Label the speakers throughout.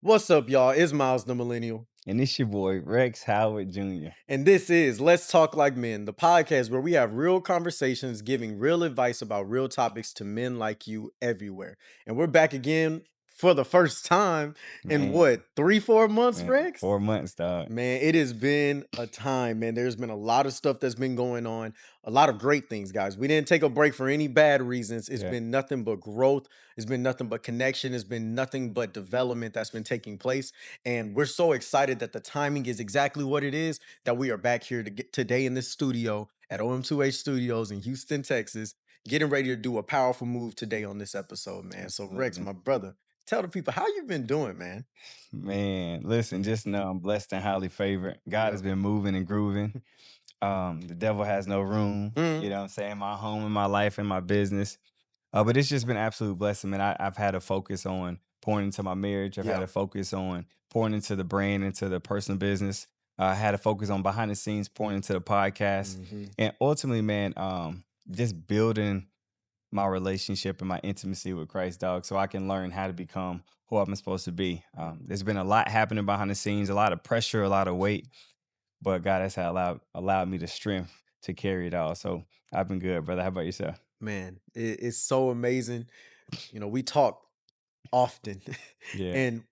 Speaker 1: What's up, y'all? It's Miles the Millennial.
Speaker 2: And it's your boy, Rex Howard Jr.
Speaker 1: And this is Let's Talk Like Men, the podcast where we have real conversations giving real advice about real topics to men like you everywhere. And we're back again for the first time in
Speaker 2: Man,
Speaker 1: what, 3, 4 months,
Speaker 2: man,
Speaker 1: Rex?
Speaker 2: 4 months, dog.
Speaker 1: Man, it has been a time, man. There's been a lot of stuff that's been going on, a lot of great things, guys. We didn't take a break for any bad reasons. It's
Speaker 2: Yeah,
Speaker 1: been nothing but growth. It's been nothing but connection. It's been nothing but development that's been taking place. And we're so excited that the timing is exactly what it is that we are back here to get today in this studio at OM2H Studios in Houston, Texas, getting ready to do a powerful move today on this episode, man. So, Rex,
Speaker 2: absolutely.
Speaker 1: my brother, tell the people how you been doing, man.
Speaker 2: Man, listen, just know I'm blessed and highly favored. God has
Speaker 1: Yep.
Speaker 2: been moving and grooving. The devil has no room,
Speaker 1: Mhm.
Speaker 2: you know what I'm saying? My home and my life and my business. But it's just been an absolute blessing, man. I've had a focus on pouring into my marriage. I've had
Speaker 1: Yeah.
Speaker 2: a focus on pouring into the brand, into the personal business. I had a focus on behind the scenes, pouring into the podcast.
Speaker 1: Mhm.
Speaker 2: And ultimately, man, just building my relationship and my intimacy with Christ, dog, so I can learn how to become who I'm supposed to be. There's been a lot happening behind the scenes, a lot of pressure, a lot of weight, but God has allowed me the strength to carry it all. So I've been good, brother. How about yourself?
Speaker 1: Man, it's so amazing. We talk often,
Speaker 2: Yeah.
Speaker 1: and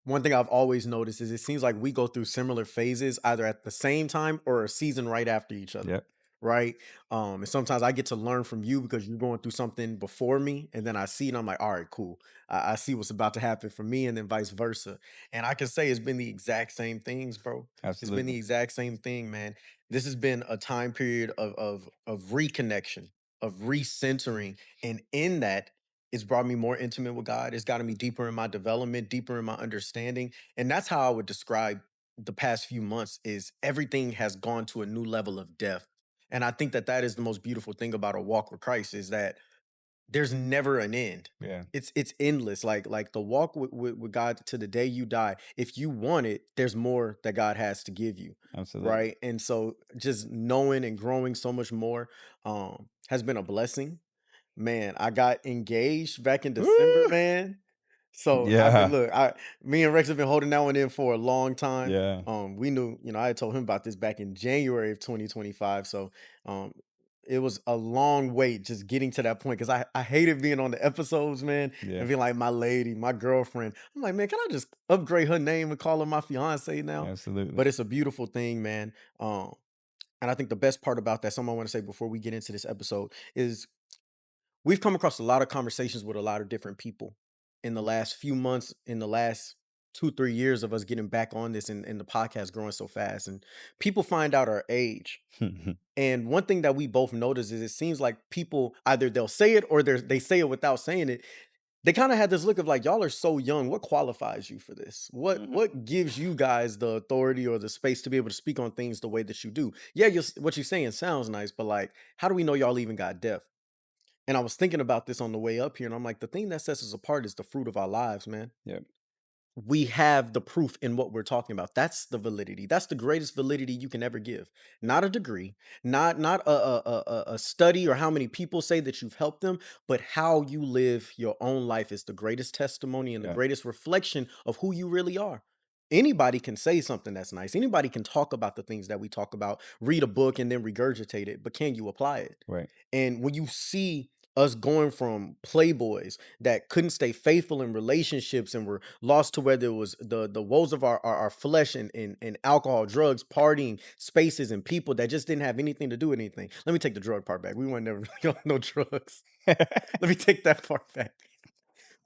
Speaker 1: one thing I've always noticed is it seems like we go through similar phases either at the same time or a season right after each other.
Speaker 2: Yep.
Speaker 1: Right. And sometimes I get to learn from you because you're going through something before me. And then I see it and I'm like, all right, cool. I see what's about to happen for me, and then vice versa. And I can say it's been the exact same things, bro. It's been the
Speaker 2: Absolutely.
Speaker 1: exact same thing, man. This has been a time period of reconnection, of recentering. And in that, it's brought me more intimate with God. It's gotten me deeper in my development, deeper in my understanding. And that's how I would describe the past few months is everything has gone to a new level of depth. And I think that that is the most beautiful thing about a walk with Christ is that there's never an end.
Speaker 2: Yeah.
Speaker 1: It's endless. Like the walk with God to the day you die. If you want it, there's more that God has to give you,
Speaker 2: Absolutely.
Speaker 1: right? And so just knowing and growing so much more has been a blessing. Man, I got engaged back in December,
Speaker 2: Woo!
Speaker 1: man. So I mean,
Speaker 2: Yeah.
Speaker 1: look, me and Rex have been holding that one in for a long time.
Speaker 2: Yeah.
Speaker 1: We knew, I had told him about this back in January of 2025. So um it was a long wait just getting to that point because I hated being on the episodes, man, and
Speaker 2: Yeah.
Speaker 1: being like my lady, my girlfriend. I'm like, man, can I just upgrade her name and call her my fiance now?
Speaker 2: Absolutely.
Speaker 1: But it's a beautiful thing, man. And I think the best part about that, something I want to say before we get into this episode, is we've come across a lot of conversations with a lot of different people in the last few months, in the last 2, 3 years of us getting back on this and the podcast growing so fast. And people find out our age. And one thing that we both notice is it seems like people either they'll say it or they say it without saying it. They kind of had this look of like, y'all are so young. What qualifies you for this? What
Speaker 2: Mhm.
Speaker 1: what gives you guys the authority or the space to be able to speak on things the way that you do? Yeah, what you're saying sounds nice, but like, how do we know y'all even got depth? And I was thinking about this on the way up here, and I'm like, the thing that sets us apart is the fruit of our lives, man.
Speaker 2: Yep.
Speaker 1: We have the proof in what we're talking about. That's the validity. That's the greatest validity you can ever give. Not a degree, not a study or how many people say that you've helped them, but how you live your own life is the greatest testimony and the
Speaker 2: Yep.
Speaker 1: greatest reflection of who you really are. Anybody can say something that's nice. Anybody can talk about the things that we talk about, read a book and then regurgitate it, but can you apply it?
Speaker 2: Right.
Speaker 1: And when you see us going from playboys that couldn't stay faithful in relationships and were lost to where there was the woes of our flesh and alcohol, drugs, partying, spaces, and people that just didn't have anything to do with anything. Let me take the drug part back. We weren't never really on no drugs. Let me take that part back.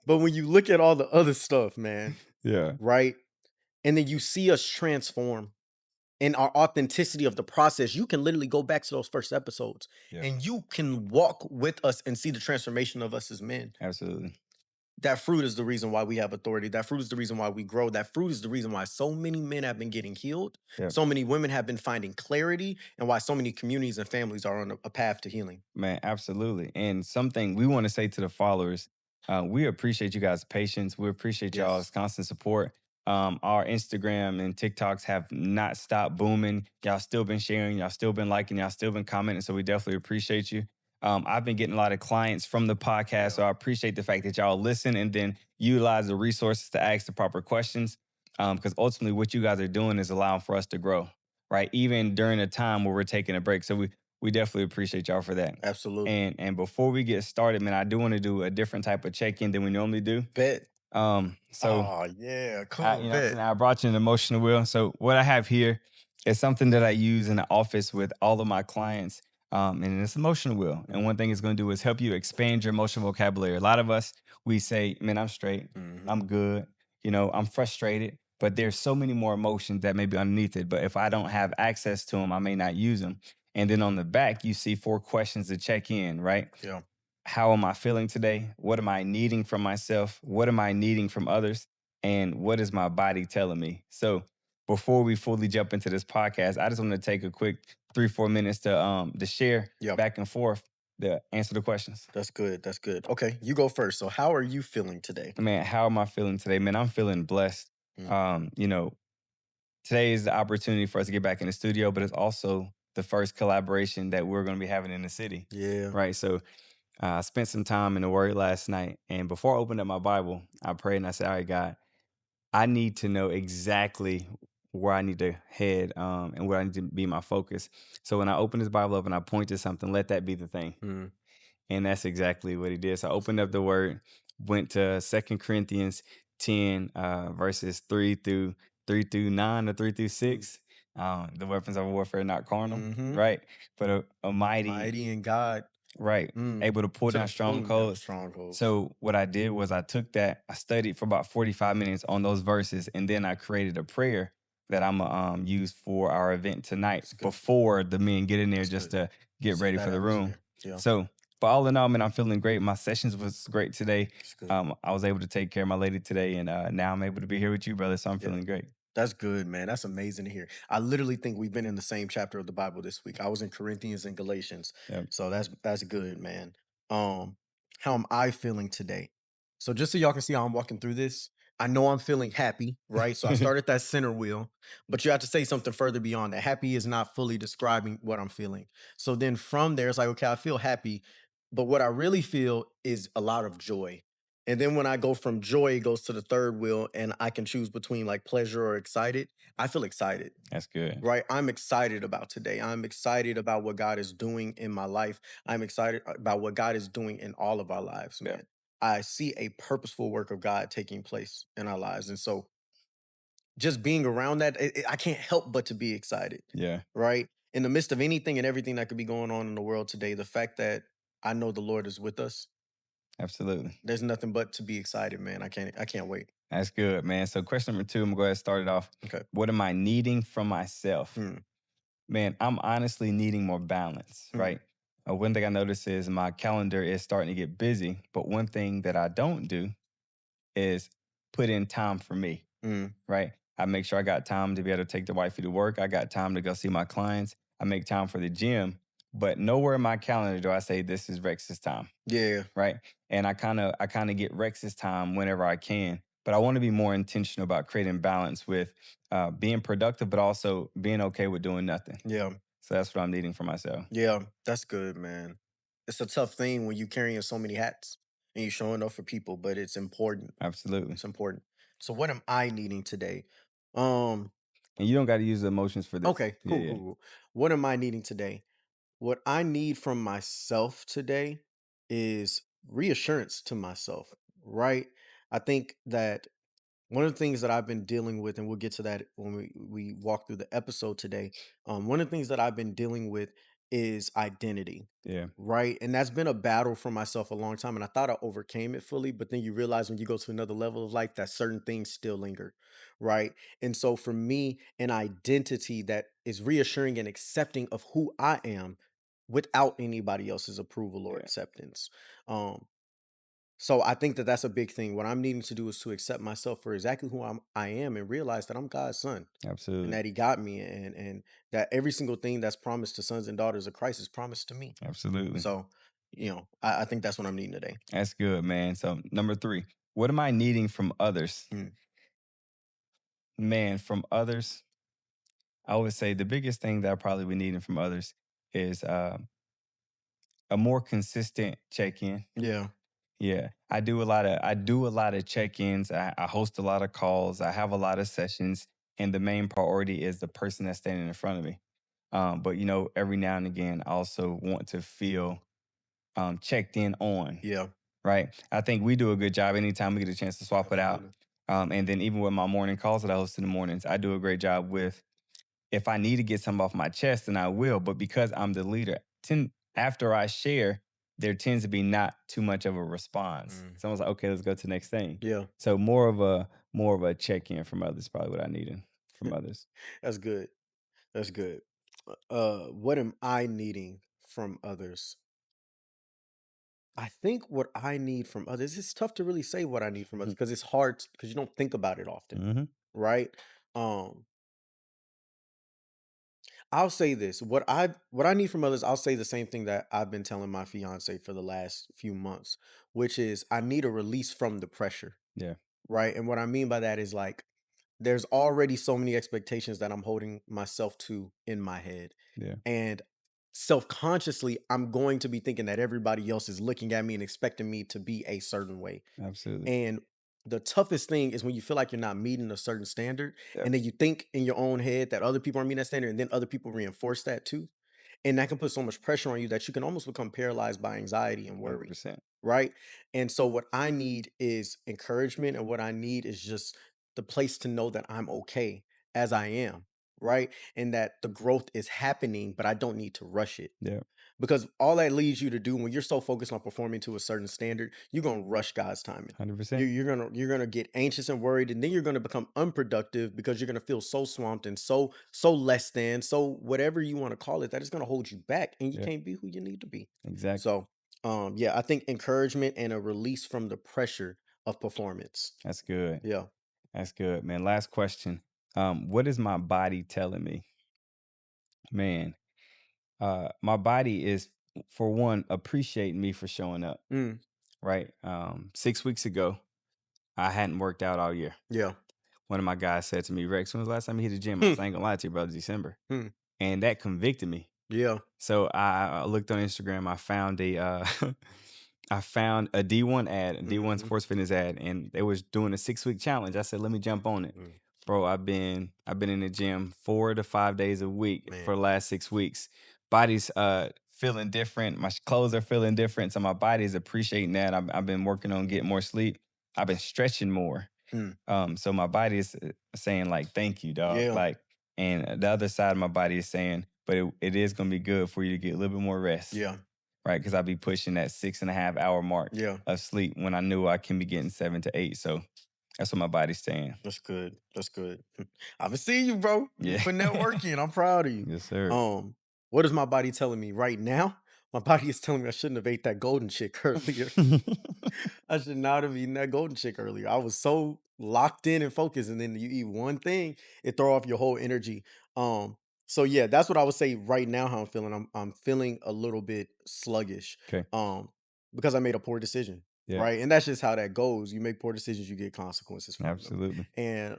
Speaker 1: But when you look at all the other stuff, man,
Speaker 2: Yeah.
Speaker 1: right? And then you see us transform and our authenticity of the process, you can literally go back to those first episodes
Speaker 2: Yeah.
Speaker 1: and you can walk with us and see the transformation of us as men.
Speaker 2: Absolutely.
Speaker 1: That fruit is the reason why we have authority. That fruit is the reason why we grow. That fruit is the reason why so many men have been getting healed.
Speaker 2: Yep.
Speaker 1: So many women have been finding clarity, and why so many communities and families are on a path to healing.
Speaker 2: Man, absolutely. And something we want to say to the followers, we appreciate you guys' patience. We appreciate y'all's
Speaker 1: Yes.
Speaker 2: constant support. Our Instagram and TikToks have not stopped booming. Y'all still been sharing, y'all still been liking, y'all still been commenting. So we definitely appreciate you. I've been getting a lot of clients from the podcast,
Speaker 1: Yeah.
Speaker 2: so I appreciate the fact that y'all listen and then utilize the resources to ask the proper questions. Because ultimately, what you guys are doing is allowing for us to grow, right? Even during a time where we're taking a break. So we definitely appreciate y'all for that.
Speaker 1: Absolutely.
Speaker 2: And before we get started, man, I do want to do a different type of check in than we normally do.
Speaker 1: Bet.
Speaker 2: So
Speaker 1: Oh yeah,
Speaker 2: I,
Speaker 1: cool.
Speaker 2: you know, what I'm
Speaker 1: Bet.
Speaker 2: saying, I brought you an emotional wheel. So what I have here is something that I use in the office with all of my clients. And it's emotional wheel. And one thing it's going to do is help you expand your emotional vocabulary. A lot of us, we say, man, I'm straight.
Speaker 1: Mm-hmm.
Speaker 2: I'm good. I'm frustrated. But there's so many more emotions that may be underneath it. But if I don't have access to them, I may not use them. And then on the back, you see 4 questions to check in, right?
Speaker 1: Yeah.
Speaker 2: How am I feeling today? What am I needing from myself? What am I needing from others? And what is my body telling me? So before we fully jump into this podcast, I just want to take a quick 3-4 minutes to share
Speaker 1: Yeah.
Speaker 2: back and forth to answer the questions.
Speaker 1: That's good. That's good. Okay, you go first. So, how are you feeling today?
Speaker 2: Man, how am I feeling today? Man, I'm feeling blessed.
Speaker 1: Mm.
Speaker 2: Today is the opportunity for us to get back in the studio, but it's also the first collaboration that we're going to be having in the city.
Speaker 1: Yeah.
Speaker 2: Right. So I spent some time in the Word last night, and before I opened up my Bible, I prayed and I said, "All right, God, I need to know exactly where I need to head, and where I need to be my focus." So when I open this Bible up and I point to something, let that be the thing,
Speaker 1: Mm.
Speaker 2: and that's exactly what He did. So I
Speaker 1: That's
Speaker 2: opened up
Speaker 1: good.
Speaker 2: the Word, went to 2 Corinthians 10, verses 3 through 9 or 3 through 6. The weapons of warfare are not carnal,
Speaker 1: Mm-hmm.
Speaker 2: right? But a mighty.
Speaker 1: Mighty in God.
Speaker 2: Right.
Speaker 1: Mm.
Speaker 2: Able to pull
Speaker 1: To
Speaker 2: down
Speaker 1: the pulling down
Speaker 2: strongholds.
Speaker 1: strongholds.
Speaker 2: So what I did was I took that, I studied for about 45 minutes on those verses, and then I created a prayer that I'm gonna use for our event tonight
Speaker 1: That's good.
Speaker 2: before the men get in there
Speaker 1: That's
Speaker 2: just
Speaker 1: good.
Speaker 2: to get
Speaker 1: Set
Speaker 2: ready
Speaker 1: that
Speaker 2: for the room.
Speaker 1: atmosphere. Yeah.
Speaker 2: So, but all in all, man, I'm feeling great. My sessions was great today.
Speaker 1: That's good.
Speaker 2: I was able to take care of my lady today, and now I'm able to be here with you, brother. So I'm
Speaker 1: Yeah.
Speaker 2: feeling great.
Speaker 1: That's good, man. That's amazing to hear. I literally think we've been in the same chapter of the Bible this week. I was in Corinthians and Galatians.
Speaker 2: Yep.
Speaker 1: So that's good, man. Um, how am I feeling today? So just so y'all can see how I'm walking through this, I know I'm feeling happy, right? So I started that center wheel, but you have to say something further beyond that. Happy is not fully describing what I'm feeling. So then from there, it's like, okay, I feel happy, but what I really feel is a lot of joy. And then when I go from joy, it goes to the third wheel, and I can choose between like pleasure or excited. I feel excited,
Speaker 2: That's good.
Speaker 1: right? I'm excited about today. I'm excited about what God is doing in my life. I'm excited about what God is doing in all of our lives,
Speaker 2: Yep.
Speaker 1: man. I see a purposeful work of God taking place in our lives. And so just being around that, I can't help but to be excited,
Speaker 2: Yeah.
Speaker 1: right? In the midst of anything and everything that could be going on in the world today, the fact that I know the Lord is with us,
Speaker 2: Absolutely.
Speaker 1: there's nothing but to be excited, man. I can't wait.
Speaker 2: That's good, man. So question number two, I'm gonna go ahead and start it off.
Speaker 1: Okay.
Speaker 2: What am I needing from myself?
Speaker 1: Hmm.
Speaker 2: Man, I'm honestly needing more balance,
Speaker 1: Hmm.
Speaker 2: right? One thing I notice is my calendar is starting to get busy, but one thing that I don't do is put in time for me,
Speaker 1: Mm.
Speaker 2: right? I make sure I got time to be able to take the wifey to work. I got time to go see my clients. I make time for the gym, but nowhere in my calendar do I say this is Rex's time,
Speaker 1: Yeah.
Speaker 2: right? And I kind of get Rex's time whenever I can, but I want to be more intentional about creating balance with being productive, but also being okay with doing nothing.
Speaker 1: Yeah.
Speaker 2: So that's what I'm needing for myself.
Speaker 1: Yeah. That's good, man. It's a tough thing when you carrying so many hats and you showing up for people, but it's important.
Speaker 2: Absolutely.
Speaker 1: It's important. So what am I needing today? Um,
Speaker 2: And you don't got to use the emotions for this.
Speaker 1: okay,
Speaker 2: Yeah,
Speaker 1: cool,
Speaker 2: yeah,
Speaker 1: cool, cool. What am I needing today? What I need from myself today is reassurance to myself, right? I think that one of the things that I've been dealing with, and we'll get to that when we walk through the episode today. One of the things that I've been dealing with is identity,
Speaker 2: yeah,
Speaker 1: right? And that's been a battle for myself a long time. And I thought I overcame it fully, but then you realize when you go to another level of life that certain things still linger, right? And so for me, an identity that is reassuring and accepting of who I am without anybody else's approval or
Speaker 2: yeah.
Speaker 1: acceptance. Um, so I think that that's a big thing. What I'm needing to do is to accept myself for exactly who I am and realize that I'm God's son and
Speaker 2: Absolutely,
Speaker 1: that he got me and that every single thing that's promised to sons and daughters of Christ is promised to me.
Speaker 2: absolutely.
Speaker 1: So, I think that's what I'm needing today.
Speaker 2: That's good, man. So number three, what am I needing from others?
Speaker 1: Mm.
Speaker 2: Man, from others, I would say the biggest thing that I probably be needing from others is a more consistent check-in.
Speaker 1: Yeah.
Speaker 2: Yeah, I do a lot of check-ins. I host a lot of calls. I have a lot of sessions, and the main priority is the person that's standing in front of me. But every now and again, I also want to feel checked in on.
Speaker 1: Yeah.
Speaker 2: Right? I think we do a good job anytime we get a chance to swap it out.
Speaker 1: Absolutely.
Speaker 2: And then even with my morning calls that I host in the mornings, I do a great job with if I need to get something off my chest, then I will. But because I'm the leader, after I share, there tends to be not too much of a response.
Speaker 1: Mm.
Speaker 2: Someone's like, okay, let's go to the next thing.
Speaker 1: Yeah.
Speaker 2: So more of a check-in from others, probably what I needed from others.
Speaker 1: That's good. That's good. What am I needing from others? I think what I need from others, it's tough to really say what I need from others because it's hard because you don't think about it often,
Speaker 2: Mm-hmm.
Speaker 1: right? Um, I'll say this: what I need from others, I'll say the same thing that I've been telling my fiance for the last few months, which is I need a release from the pressure,
Speaker 2: Yeah.
Speaker 1: right? And what I mean by that is like there's already so many expectations that I'm holding myself to in my head.
Speaker 2: Yeah.
Speaker 1: And self-consciously, I'm going to be thinking that everybody else is looking at me and expecting me to be a certain way.
Speaker 2: Absolutely.
Speaker 1: And the toughest thing is when you feel like you're not meeting a certain standard,
Speaker 2: Yeah.
Speaker 1: and then you think in your own head that other people are meeting that standard, and then other people reinforce that too. And that can put so much pressure on you that you can almost become paralyzed by anxiety and worry.
Speaker 2: 100%.
Speaker 1: Right. And so, what I need is encouragement, and what I need is just the place to know that I'm okay as I am. Right. And that the growth is happening, but I don't need to rush it.
Speaker 2: Yeah.
Speaker 1: Because all that leads you to do when you're so focused on performing to a certain standard, you're gonna rush God's timing. You're,
Speaker 2: 100%.
Speaker 1: you're gonna you're gonna get anxious and worried, and then you're gonna become unproductive because you're gonna feel so swamped and so less than so whatever you want to call it that is gonna hold you back, and you
Speaker 2: Yeah.
Speaker 1: can't be who you need to be.
Speaker 2: Exactly.
Speaker 1: So, yeah, I think encouragement and a release from the pressure of performance.
Speaker 2: That's good.
Speaker 1: Yeah.
Speaker 2: That's good, man. Last question. What is my body telling me? Man, my body is, for one, appreciating me for showing up.
Speaker 1: Mm,
Speaker 2: Right. 6 weeks ago, I hadn't worked out all year.
Speaker 1: yeah.
Speaker 2: One of my guys said to me, Rex, when was the last time you hit the gym? I
Speaker 1: Hmm,
Speaker 2: was, I ain't gonna lie to you, brother, December.
Speaker 1: hmm,
Speaker 2: And that convicted me.
Speaker 1: yeah.
Speaker 2: So I looked on Instagram. I found I found a D1 ad, a D1
Speaker 1: Hmm.
Speaker 2: sports fitness ad, and they was doing a 6 week challenge. I said, let me jump on it.
Speaker 1: Mm,
Speaker 2: Bro, I've been in the gym 4 to 5 days a week for
Speaker 1: man.
Speaker 2: the last 6 weeks. Body's feeling different. My clothes are feeling different. So my body is appreciating that. I've been working on getting more sleep. I've been stretching more.
Speaker 1: Mm,
Speaker 2: So my body is saying like, thank you, dog.
Speaker 1: yeah.
Speaker 2: Like, and the other side of my body is saying, but it is gonna be good for you to get a little bit more rest,
Speaker 1: Yeah.
Speaker 2: right? Because I'll be pushing that 6.5 hour mark
Speaker 1: Yeah.
Speaker 2: of sleep when I knew I can be getting 7 to 8. So that's what my body's saying.
Speaker 1: That's good. That's good. I've been seeing you, bro. You
Speaker 2: Yeah.
Speaker 1: putting that work in. I'm proud of you.
Speaker 2: Yes, sir.
Speaker 1: Um, what is my body telling me right now? My body is telling me I shouldn't have ate that golden chick earlier. I should not have eaten that golden chick earlier. I was so locked in and focused, and then you eat one thing, it throw off your whole energy. So yeah, that's what I would say right now. How I'm feeling, I'm feeling a little bit sluggish.
Speaker 2: Okay.
Speaker 1: Um, because I made a poor decision,
Speaker 2: Yeah.
Speaker 1: right? And that's just how that goes. You make poor decisions, you get consequences from them.
Speaker 2: Absolutely.
Speaker 1: And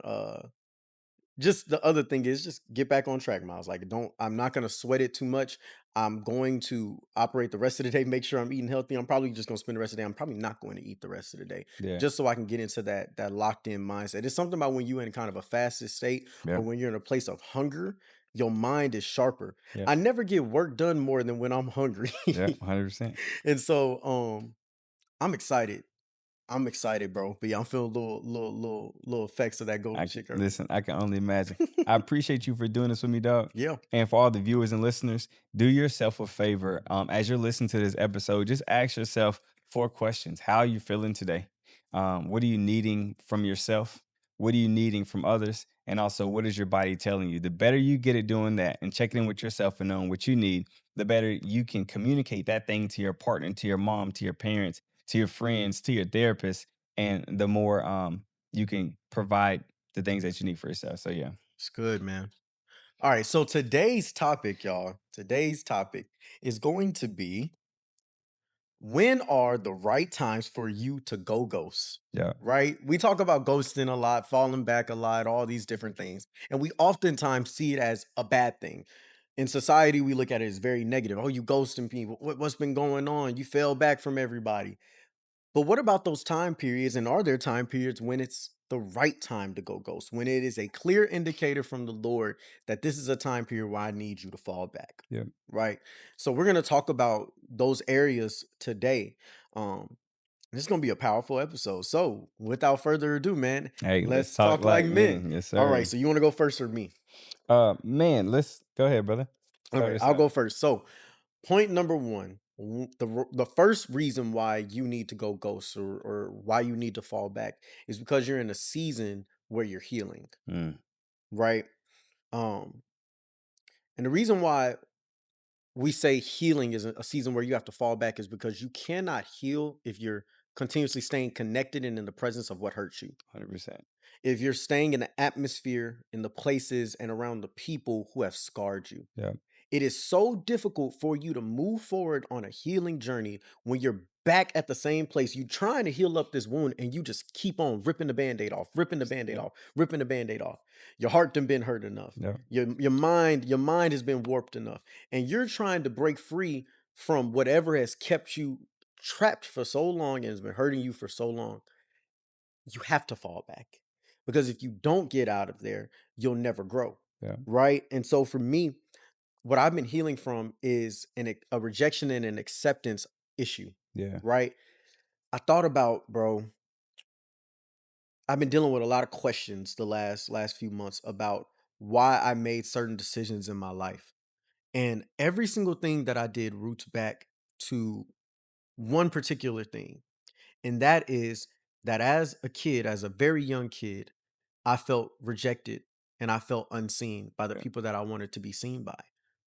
Speaker 1: just the other thing is just get back on track, Miles. Like, don't I'm not gonna sweat it too much. I'm going to operate the rest of the day, make sure I'm eating healthy. I'm probably just gonna spend the rest of the day. I'm probably not going to eat the rest of the day,
Speaker 2: Yeah.
Speaker 1: just so I can get into that locked in mindset. It's something about when you're in kind of a fasted state or
Speaker 2: Yeah.
Speaker 1: when you're in a place of hunger, your mind is sharper.
Speaker 2: Yeah.
Speaker 1: I never get work done more than when I'm hungry.
Speaker 2: Yeah. 100%.
Speaker 1: And so I'm excited. I'm excited, bro. But yeah, I'm feeling little effects of that golden chick earlier.
Speaker 2: Listen, I can only imagine. I appreciate you for doing this with me, dog.
Speaker 1: Yeah.
Speaker 2: And for all the viewers and listeners, do yourself a favor. As you're listening to this episode, just ask yourself 4 questions. How are you feeling today? What are you needing from yourself? What are you needing from others? And also, what is your body telling you? The better you get at doing that and checking in with yourself and knowing what you need, the better you can communicate that thing to your partner, to your mom, to your parents, to your friends, to your therapist, and the more you can provide the things that you need for yourself. So yeah,
Speaker 1: It's good, man. All right, so today's topic, y'all, today's topic is going to be when are the right times for you to go ghost?
Speaker 2: yeah,
Speaker 1: Right? We talk about ghosting a lot, falling back a lot, all these different things. And we oftentimes see it as a bad thing. In society, we look at it as very negative. Oh, you ghosting people. What's been going on? You fell back from everybody. But what about those time periods? And are there time periods when it's the right time to go ghost? When it is a clear indicator from the Lord that this is a time period where I need you to fall back,
Speaker 2: Yeah.
Speaker 1: right? So we're gonna talk about those areas today. This is gonna be a powerful episode. So without further ado, man,
Speaker 2: Hey, let's
Speaker 1: let's
Speaker 2: talk
Speaker 1: talk like
Speaker 2: like
Speaker 1: men.
Speaker 2: men. Yes,
Speaker 1: All right.
Speaker 2: sir.
Speaker 1: So you want to go first or me?
Speaker 2: Man, let's go ahead, brother.
Speaker 1: All
Speaker 2: Start
Speaker 1: right,
Speaker 2: us
Speaker 1: I'll
Speaker 2: out.
Speaker 1: go first. So point number one, the first reason why you need to go ghost or why you need to fall back is because you're in a season where you're healing,
Speaker 2: Mm,
Speaker 1: right? Um, and the reason why we say healing is a season where you have to fall back is because you cannot heal if you're continuously staying connected and in the presence of what hurts you.
Speaker 2: 100%.
Speaker 1: If you're staying in the atmosphere, in the places and around the people who have scarred you.
Speaker 2: Yeah.
Speaker 1: It is so difficult for you to move forward on a healing journey when you're back at the same place. You trying to heal up this wound and you just keep on ripping the band-aid off, ripping the band-aid
Speaker 2: Yeah.
Speaker 1: off, ripping the band-aid off. Your heart done been hurt enough.
Speaker 2: Yeah.
Speaker 1: Your mind has been warped enough. And you're trying to break free from whatever has kept you trapped for so long and has been hurting you for so long. You have to fall back. Because if you don't get out of there, you'll never grow.
Speaker 2: Yeah.
Speaker 1: Right. And so for me, what I've been healing from is a rejection and an acceptance issue,
Speaker 2: Yeah.
Speaker 1: right? I thought about, bro, I've been dealing with a lot of questions the last few months about why I made certain decisions in my life. And every single thing that I did roots back to one particular thing. And that is that as a kid, as a very young kid, I felt rejected and I felt unseen by the
Speaker 2: Yeah.
Speaker 1: people that I wanted to be seen by,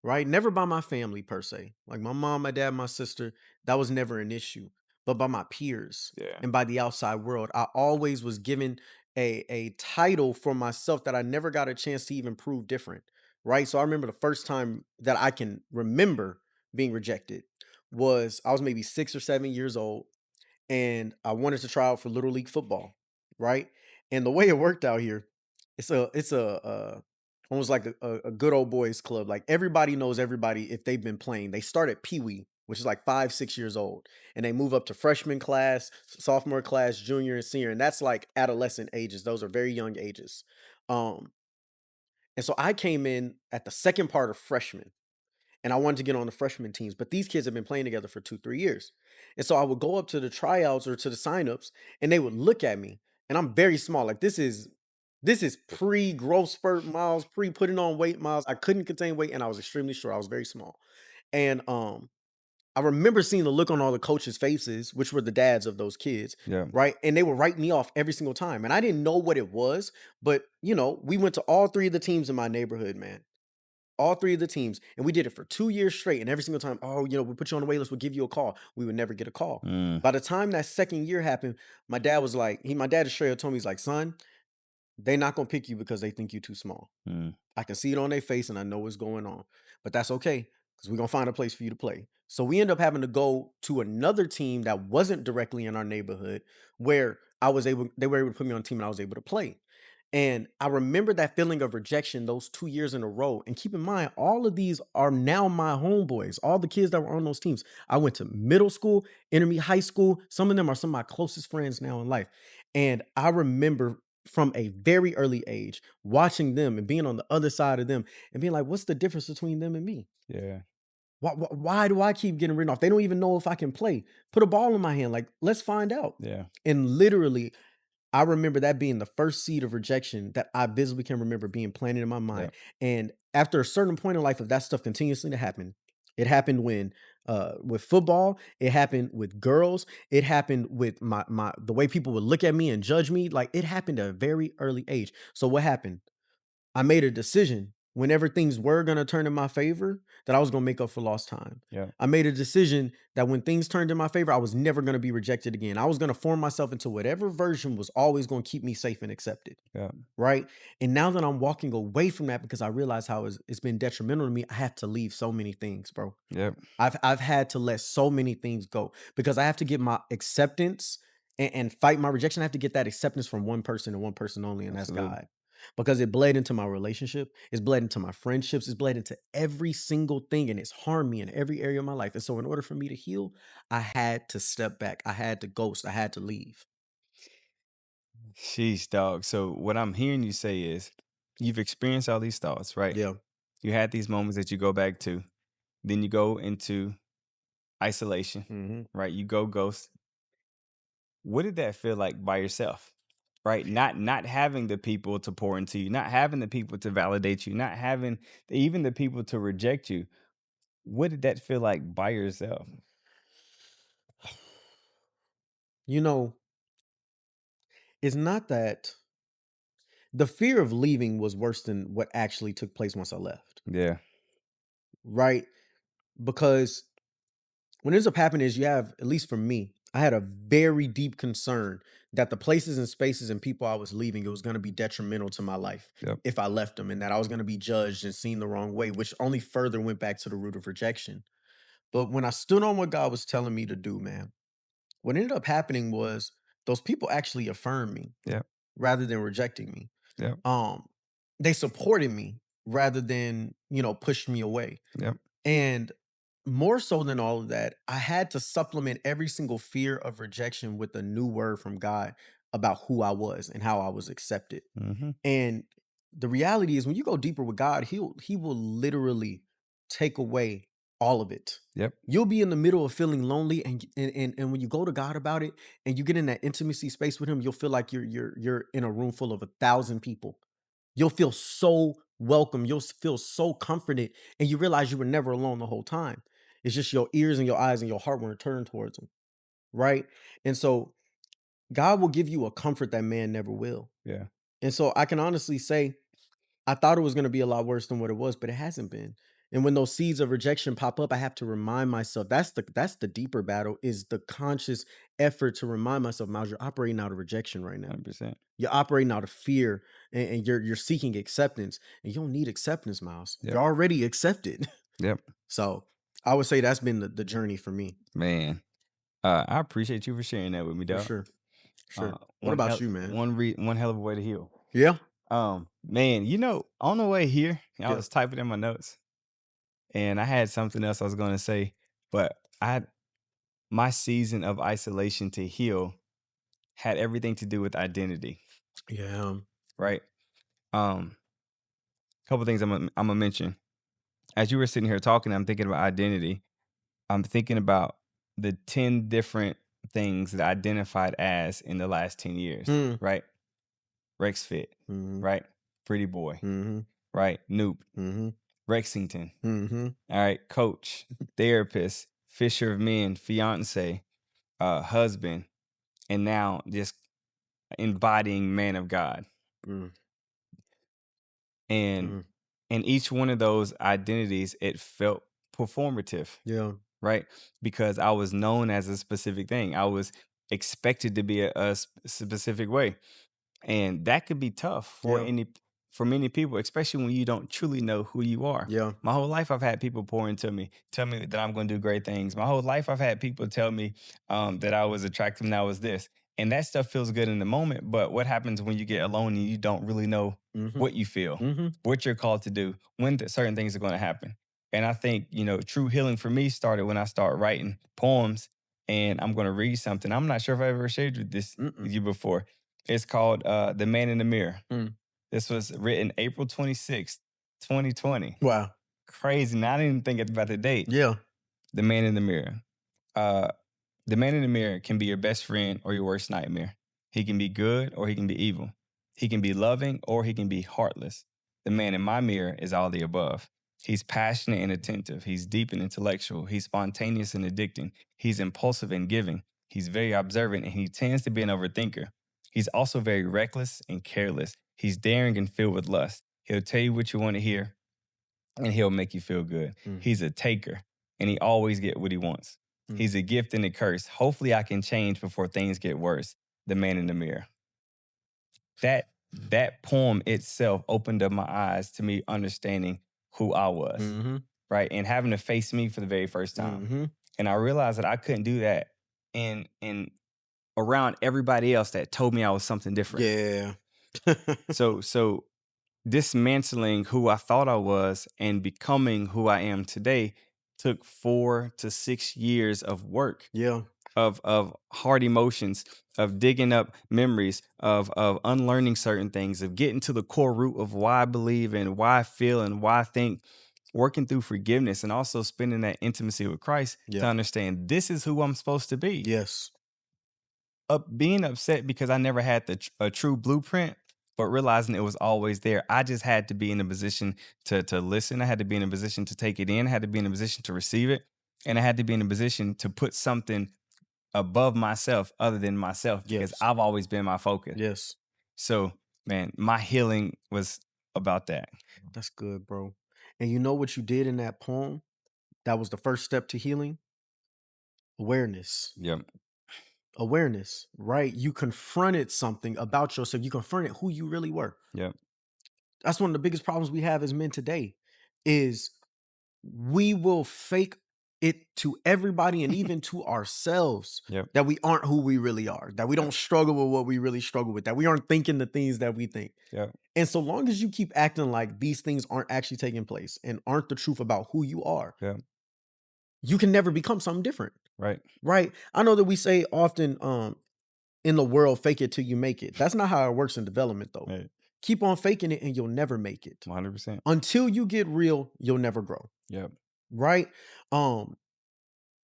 Speaker 1: right? Never by my family per se. Like my mom, my dad, my sister, that was never an issue, but by my peers
Speaker 2: Yeah.
Speaker 1: and by the outside world. I always was given a title for myself that I never got a chance to even prove different, right? So I remember the first time that I can remember being rejected was I was maybe 6 or 7 years old and I wanted to try out for little league football, right? And the way it worked out here, it's almost like a good old boys club. Like everybody knows everybody if they've been playing. They start at Pee Wee, which is like 5, 6 years old, and they move up to freshman class, sophomore class, junior and senior, and that's like adolescent ages. Those are very young ages. Um, and so I came in at the second part of freshman and I wanted to get on the freshman teams, but these kids have been playing together for 2, 3 years. And so I would go up to the tryouts or to the signups and they would look at me and I'm very small. Like this is pre growth spurt miles, pre putting on weight miles. I couldn't contain weight and I was extremely short. I was very small. And I remember seeing the look on all the coaches' faces, which were the dads of those kids,
Speaker 2: Yeah.
Speaker 1: right? And they would write me off every single time. And I didn't know what it was, but we went to all three of the teams in my neighborhood, man, all three of the teams, and we did it for 2 years straight, and every single time, "Oh, we put you on the wait list, we'll give you a call." We would never get a call.
Speaker 2: Mm,
Speaker 1: By the time that second year happened, my dad just straight up told me, he's like, "Son, they not gonna pick you because they think you too small.
Speaker 2: mm.
Speaker 1: I can see it on their face and I know what's going on. But that's okay because we're gonna find a place for you to play." So we end up having to go to another team that wasn't directly in our neighborhood where they were able to put me on a team and I was able to play. And I remember that feeling of rejection those 2 years in a row. And keep in mind, all of these are now my homeboys, all the kids that were on those teams. I went to middle school, intermediate, high school. Some of them are some of my closest friends now in life. And I remember from a very early age watching them and being on the other side of them and being like, what's the difference between them and me?
Speaker 2: Yeah.
Speaker 1: Why do I keep getting written off? They don't even know if I can play. Put a ball in my hand. Like, let's find out.
Speaker 2: Yeah.
Speaker 1: And literally, I remember that being the first seed of rejection that I visibly can remember being planted in my
Speaker 2: Yeah.
Speaker 1: mind. And after a certain point in life of that stuff continuously to happen, it happened when with football, it happened with girls, it happened with my the way people would look at me and judge me. Like it happened at a very early age. So what happened? I made a decision whenever things were gonna turn in my favor that I was gonna make up for lost time.
Speaker 2: Yeah.
Speaker 1: I made a decision that when things turned in my favor, I was never gonna be rejected again. I was gonna form myself into whatever version was always gonna keep me safe and accepted,
Speaker 2: Yeah.
Speaker 1: right? And now that I'm walking away from that because I realize how it's been detrimental to me, I have to leave so many things, bro.
Speaker 2: Yep.
Speaker 1: I've had to let so many things go because I have to get my acceptance and fight my rejection. I have to get that acceptance from one person and one person only, and that's
Speaker 2: Absolutely.
Speaker 1: God. because it bled into my relationship, it's bled into my friendships, it's bled into every single thing, and it's harmed me in every area of my life. And so, in order for me to heal, I had to step back, I had to ghost, I had to leave.
Speaker 2: Sheesh, dog. So what I'm hearing you say is you've experienced all these thoughts, right?
Speaker 1: Yeah.
Speaker 2: You had these moments that you go back to. Then you go into isolation,
Speaker 1: Hmm.
Speaker 2: right? You go ghost. What did that feel like by yourself? Right? Not having the people to pour into you, not having the people to validate you, not having even the people to reject you. What did that feel like by yourself?
Speaker 1: You know, it's not that the fear of leaving was worse than what actually took place once I left,
Speaker 2: Yeah.
Speaker 1: right? Because what ends up happening is you have, at least for me, I had a very deep concern that the places and spaces and people I was leaving, it was going to be detrimental to my life
Speaker 2: Yep.
Speaker 1: if I left them, and that I was going to be judged and seen the wrong way, which only further went back to the root of rejection. But when I stood on what God was telling me to do, man, what ended up happening was those people actually affirmed me
Speaker 2: Yep.
Speaker 1: rather than rejecting me.
Speaker 2: Yep.
Speaker 1: Um, they supported me rather than, push me away.
Speaker 2: Yep.
Speaker 1: And more so than all of that, I had to supplement every single fear of rejection with a new word from God about who I was and how I was accepted.
Speaker 2: Hmm.
Speaker 1: And the reality is when you go deeper with God, he will literally take away all of it.
Speaker 2: Yep.
Speaker 1: You'll be in the middle of feeling lonely, and when you go to God about it and you get in that intimacy space with him, you'll feel like you're in a room full of 1,000 people. You'll feel so welcome. You'll feel so comforted, and you realize you were never alone the whole time. It's just your ears and your eyes and your heart weren't turned towards him, right? And so God will give you a comfort that man never will.
Speaker 2: Yeah.
Speaker 1: And so I can honestly say I thought it was going to be a lot worse than what it was, but it hasn't been. And when those seeds of rejection pop up, I have to remind myself that's the deeper battle is the conscious effort to remind myself, Miles, you're operating out of rejection right now.
Speaker 2: 100%.
Speaker 1: You're operating out of fear, and you're seeking acceptance. And you don't need acceptance, Miles.
Speaker 2: Yep.
Speaker 1: You're already accepted.
Speaker 2: Yep.
Speaker 1: So I would say that's been the journey for me.
Speaker 2: Man. I appreciate you for sharing that with me,
Speaker 1: For
Speaker 2: dog.
Speaker 1: sure. Sure. What about you, man?
Speaker 2: One hell of a way to heal.
Speaker 1: Yeah.
Speaker 2: Man, on the way here, I
Speaker 1: Yeah.
Speaker 2: was typing in my notes and I had something else I was going to say, but my season of isolation to heal had everything to do with identity,
Speaker 1: Yeah.
Speaker 2: right? Um, couple things I'm gonna mention. As you were sitting here talking, I'm thinking about identity. I'm thinking about the 10 different things that I identified as in the last 10 years,
Speaker 1: Hmm.
Speaker 2: right? Rex Fit,
Speaker 1: Mm-hmm.
Speaker 2: right? Pretty Boy,
Speaker 1: Mm-hmm.
Speaker 2: right? Noop,
Speaker 1: Mm-hmm.
Speaker 2: Rexington,
Speaker 1: Mm-hmm.
Speaker 2: all right? Coach, therapist, fisher of men, fiance, husband, and now just embodying man of God.
Speaker 1: Mm,
Speaker 2: And
Speaker 1: mm.
Speaker 2: in each one of those identities, it felt performative,
Speaker 1: Yeah.
Speaker 2: right? Because I was known as a specific thing. I was expected to be a specific way. And that could be tough
Speaker 1: Yeah.
Speaker 2: for many people, especially when you don't truly know who you are.
Speaker 1: Yeah.
Speaker 2: My whole life I've had people pour into me, tell me that I'm going to do great things. My whole life I've had people tell me that I was attractive and I was this. And that stuff feels good in the moment, but what happens when you get alone and you don't really know
Speaker 1: Mm-hmm.
Speaker 2: what you feel,
Speaker 1: Mm-hmm.
Speaker 2: what you're called to do, when certain things are going to happen? And I think, true healing for me started when I started writing poems, and I'm going to read something. I'm not sure if I ever shared this
Speaker 1: Mm-mm.
Speaker 2: with you before. It's called The Man in the Mirror.
Speaker 1: Mm.
Speaker 2: This was written April 26th, 2020.
Speaker 1: Wow.
Speaker 2: Crazy. Now I didn't even think about the date.
Speaker 1: Yeah.
Speaker 2: The Man in the Mirror. Uh, the man in the mirror can be your best friend or your worst nightmare. He can be good or he can be evil. He can be loving or he can be heartless. The man in my mirror is all the above. He's passionate and attentive. He's deep and intellectual. He's spontaneous and addicting. He's impulsive and giving. He's very observant and he tends to be an overthinker. He's also very reckless and careless. He's daring and filled with lust. He'll tell you what you want to hear and he'll make you feel good.
Speaker 1: Mm,
Speaker 2: He's a taker and he always get what he wants.
Speaker 1: mm,
Speaker 2: He's a gift and a curse. Hopefully I can change before things get worse. The man in the mirror. That poem itself opened up my eyes to me understanding who I was,
Speaker 1: mhm,
Speaker 2: right? And having to face me for the very first time.
Speaker 1: mhm.
Speaker 2: And I realized that I couldn't do that in around everybody else that told me I was something different.
Speaker 1: Yeah.
Speaker 2: So dismantling who I thought I was and becoming who I am today took 4 to 6 years of work,
Speaker 1: Yeah.
Speaker 2: of hard emotions, of digging up memories, of unlearning certain things, of getting to the core root of why I believe and why I feel and why I think, working through forgiveness and also spending that intimacy with Christ to
Speaker 1: Yeah.
Speaker 2: understand this is who I'm supposed to be.
Speaker 1: Yes.
Speaker 2: Being upset because I never had a true blueprint, but realizing it was always there. I just had to be in a position to listen. I had to be in a position to take it in. I had to be in a position to receive it, and I had to be in a position to put something above myself other than myself because
Speaker 1: Yes.
Speaker 2: I've always been my focus.
Speaker 1: Yes.
Speaker 2: So, man, my healing was about that.
Speaker 1: That's good, bro. And you know what you did in that poem? That was the first step to healing? Awareness.
Speaker 2: Yep.
Speaker 1: Awareness, right? You confronted something about yourself. You confronted who you really were.
Speaker 2: Yep.
Speaker 1: That's one of the biggest problems we have as men today is we will fake it to everybody and even to ourselves
Speaker 2: Yep.
Speaker 1: that we aren't who we really are, that we
Speaker 2: Yep.
Speaker 1: don't struggle with what we really struggle with, that we aren't thinking the things that we think.
Speaker 2: Yep.
Speaker 1: And so long as you keep acting like these things aren't actually taking place and aren't the truth about who you are,
Speaker 2: Yep.
Speaker 1: you can never become something different.
Speaker 2: Right.
Speaker 1: Right. I know that we say often in the world, fake it till you make it. That's not how it works in development, though.
Speaker 2: Right.
Speaker 1: Keep on faking it and you'll never make it.
Speaker 2: 100%.
Speaker 1: Until you get real, you'll never grow.
Speaker 2: Yep.
Speaker 1: Right. Um,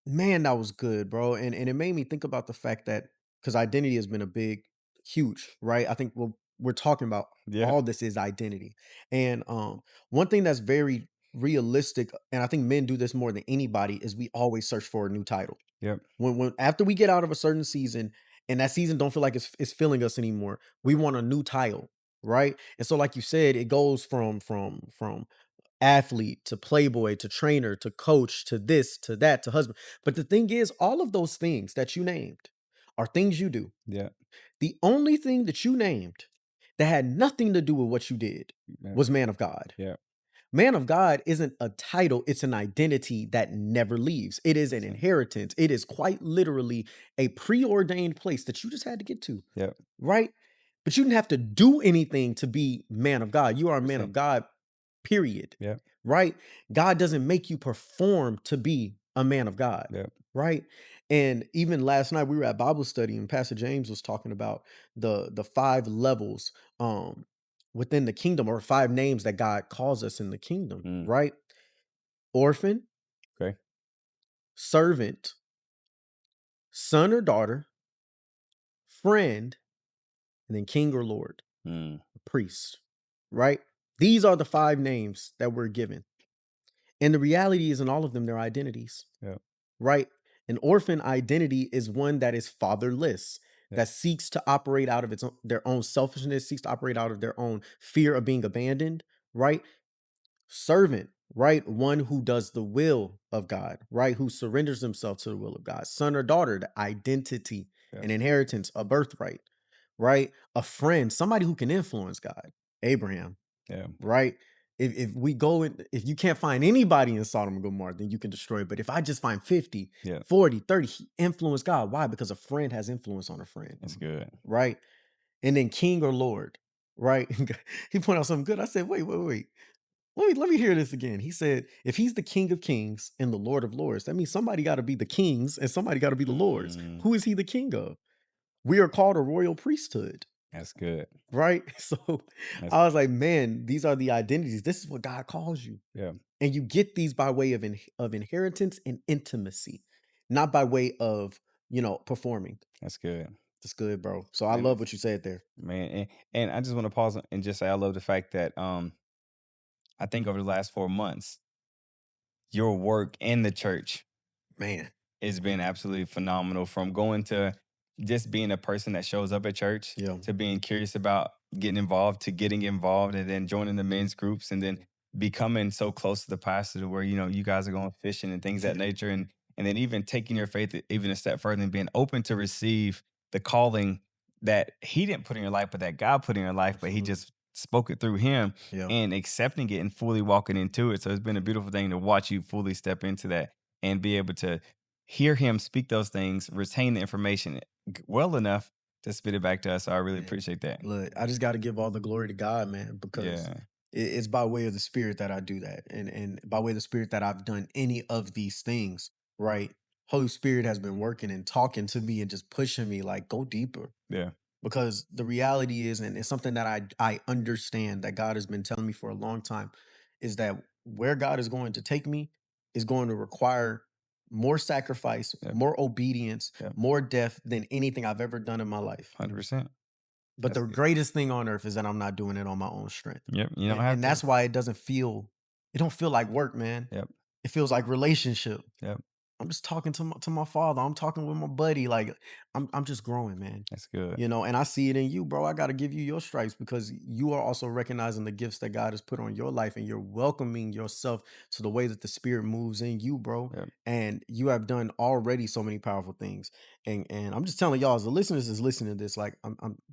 Speaker 1: Man, that was good, bro. And it made me think about the fact that because identity has been a big, huge, right? I think we're talking about
Speaker 2: Yep.
Speaker 1: all this is identity. And one thing that's very realistic, and I think men do this more than anybody, is we always search for a new title.
Speaker 2: Yep.
Speaker 1: When after we get out of a certain season and that season don't feel like it's filling us anymore, we want a new title, right? And so, like you said, it goes from athlete to playboy to trainer to coach to this to that to husband. But the thing is, all of those things that you named are things you do.
Speaker 2: Yep.
Speaker 1: The only thing that you named that had nothing to do with what you did
Speaker 2: Yep.
Speaker 1: was man of God.
Speaker 2: Yep.
Speaker 1: Man of God isn't a title, it's an identity that never leaves. It is an
Speaker 2: So,
Speaker 1: inheritance. It is quite literally a preordained place that you just had to get to,
Speaker 2: yep.
Speaker 1: right? But you didn't have to do anything to be man of God. You are a man of
Speaker 2: 100%.
Speaker 1: God, period.
Speaker 2: Yep.
Speaker 1: Right? God doesn't make you perform to be a man of God.
Speaker 2: Yep.
Speaker 1: Right? And even last night we were at Bible study and Pastor James was talking about the five levels within the kingdom or five names that God calls us in the kingdom,
Speaker 2: Mm.
Speaker 1: right? Orphan,
Speaker 2: Okay.
Speaker 1: servant, son or daughter, friend, and then king or lord,
Speaker 2: Mm.
Speaker 1: priest, right? These are the five names that we're given. And the reality is in all of them, their identities,
Speaker 2: Yep.
Speaker 1: right? An orphan identity is one that is fatherless,
Speaker 2: Yep.
Speaker 1: that seeks to operate out of their own selfishness, seeks to operate out of their own fear of being abandoned, right? Servant, right? One who does the will of God, right? Who surrenders himself to the will of God. Son or daughter, the identity,
Speaker 2: Yep.
Speaker 1: an inheritance, a birthright, right? A friend, somebody who can influence God. Abraham,
Speaker 2: Yep.
Speaker 1: right? If we go in, if you can't find anybody in Sodom and Gomorrah, then you can destroy it. But if I just find 50,
Speaker 2: Yep.
Speaker 1: 40, 30, he influence God. Why? Because a friend has influence on a friend,
Speaker 2: That's good.
Speaker 1: right? And then king or lord, right? He pointed out something good. I said, wait. Let me hear this again. He said, if he's the king of kings and the lord of lords, that means somebody got to be the kings and somebody got to be the lords.
Speaker 2: Mm.
Speaker 1: Who is he the king of? We are called a royal priesthood.
Speaker 2: That's good.
Speaker 1: Right. So
Speaker 2: That's
Speaker 1: I was like, man, these are the identities. This is what God calls you.
Speaker 2: yeah.
Speaker 1: And you get these by way of of inheritance and intimacy, not by way of, performing.
Speaker 2: That's good.
Speaker 1: That's good, bro. So I
Speaker 2: And
Speaker 1: love what you said there.
Speaker 2: man, and I just want to pause and just say I love the fact that I think over the last 4 months, your work in the church
Speaker 1: Man.
Speaker 2: it's been absolutely phenomenal from going to just being a person that shows up at church
Speaker 1: Yeah.
Speaker 2: to being curious about getting involved to getting involved and then joining the men's groups and then becoming so close to the pastor to where you guys are going fishing and things of that nature and then even taking your faith even a step further and being open to receive the calling that he didn't put in your life but that God put in your life but he
Speaker 1: Absolutely.
Speaker 2: just spoke it through him
Speaker 1: Yeah.
Speaker 2: and accepting it and fully walking into it so it's been a beautiful thing to watch you fully step into that and be able to hear him speak those things, retain the information well enough to spit it back to us. So I really
Speaker 1: Man.
Speaker 2: appreciate that.
Speaker 1: Look, I just got to give all the glory to God, man, because
Speaker 2: Yeah.
Speaker 1: It's by way of the Spirit that I do that, and by way of the Spirit that I've done any of these things, right? Holy Spirit has been working and talking to me and just pushing me like, go deeper.
Speaker 2: Yeah.
Speaker 1: Because the reality is, and it's something that I understand that God has been telling me for a long time, is that where God is going to take me is going to require more sacrifice,
Speaker 2: Yep.
Speaker 1: more obedience,
Speaker 2: Yep.
Speaker 1: more death than anything I've ever done in my life.
Speaker 2: 100%.
Speaker 1: But
Speaker 2: That's
Speaker 1: the
Speaker 2: good.
Speaker 1: greatest thing on earth is that I'm not doing it on my own strength.
Speaker 2: Yep. You don't have
Speaker 1: And
Speaker 2: to.
Speaker 1: that's why it don't feel like work, man.
Speaker 2: Yep.
Speaker 1: It feels like relationship.
Speaker 2: Yep.
Speaker 1: I'm just talking to my father. I'm talking with my buddy. Like I'm just growing, man.
Speaker 2: That's good.
Speaker 1: And I see it in you, bro. I got to give you your stripes because you are also recognizing the gifts that God has put on your life and you're welcoming yourself to the way that the spirit moves in you, bro.
Speaker 2: Yep.
Speaker 1: And you have done already so many powerful things. And I'm just telling y'all, as the listeners is listening to this, like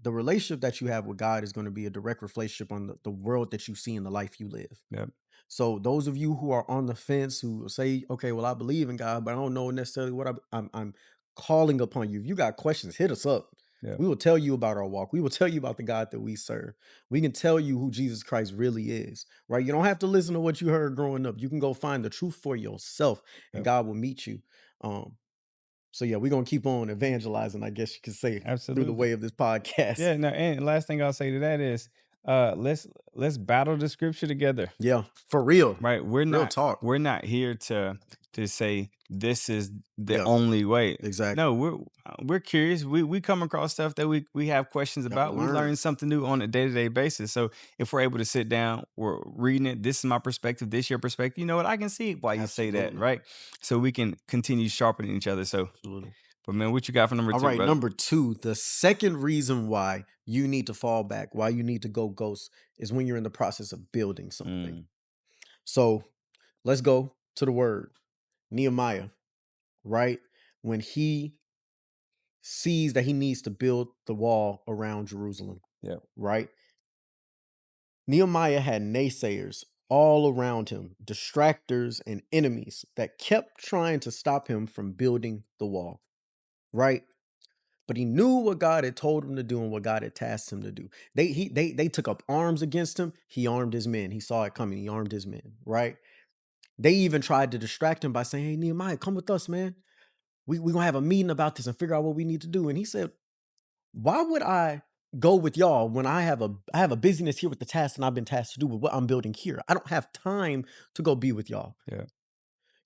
Speaker 1: the relationship that you have with God is going to be a direct relationship on the world that you see in the life you live.
Speaker 2: Yep.
Speaker 1: So those of you who are on the fence, who say, "Okay, well, I believe in God, but I don't know necessarily what I'm calling upon you." If you got questions, hit us up.
Speaker 2: Yep.
Speaker 1: We will tell you about our walk. We will tell you about the God that we serve. We can tell you who Jesus Christ really is, right? You don't have to listen to what you heard growing up. You can go find the truth for yourself, and
Speaker 2: Yep.
Speaker 1: God will meet you. Um, so yeah, we're gonna keep on evangelizing, I guess you could say, through the
Speaker 2: Absolutely.
Speaker 1: way of this podcast.
Speaker 2: Yeah. No. And last thing I'll say to that is, let's battle the scripture together.
Speaker 1: Yeah, for real,
Speaker 2: Right? We're
Speaker 1: real
Speaker 2: not
Speaker 1: talk.
Speaker 2: we're not here to say this is the
Speaker 1: Yeah,
Speaker 2: only way. No,
Speaker 1: exactly.
Speaker 2: we're curious. We come across stuff that we have questions
Speaker 1: Gotta
Speaker 2: about. We
Speaker 1: learn.
Speaker 2: learn something new on a day-to-day basis. So if we're able to sit down, we're reading it, this is my perspective, this your perspective. You know what? I can see why you say that,
Speaker 1: Absolutely,
Speaker 2: right? So we can continue sharpening each other. So,
Speaker 1: absolutely.
Speaker 2: but man, what you got for number
Speaker 1: All
Speaker 2: two,
Speaker 1: right,
Speaker 2: brother?
Speaker 1: number two, the second reason why you need to fall back, why you need to go ghost, is when you're in the process of building something.
Speaker 2: Mm,
Speaker 1: So let's go to the word Nehemiah, right? When he sees that he needs to build the wall around Jerusalem,
Speaker 2: yeah,
Speaker 1: right? Nehemiah had naysayers all around him, distractors and enemies that kept trying to stop him from building the wall, right? But he knew what God had told him to do and what God had tasked him to do. They took up arms against him. He armed his men. He saw it coming. He armed his men, right? They even tried to distract him by saying, "Hey, Nehemiah, come with us, man. We gonna have a meeting about this and figure out what we need to do." And he said, "Why would I go with y'all when I have a busyness here with the task and I've been tasked to do with what I'm building here? I don't have time to go be with y'all."
Speaker 2: yeah,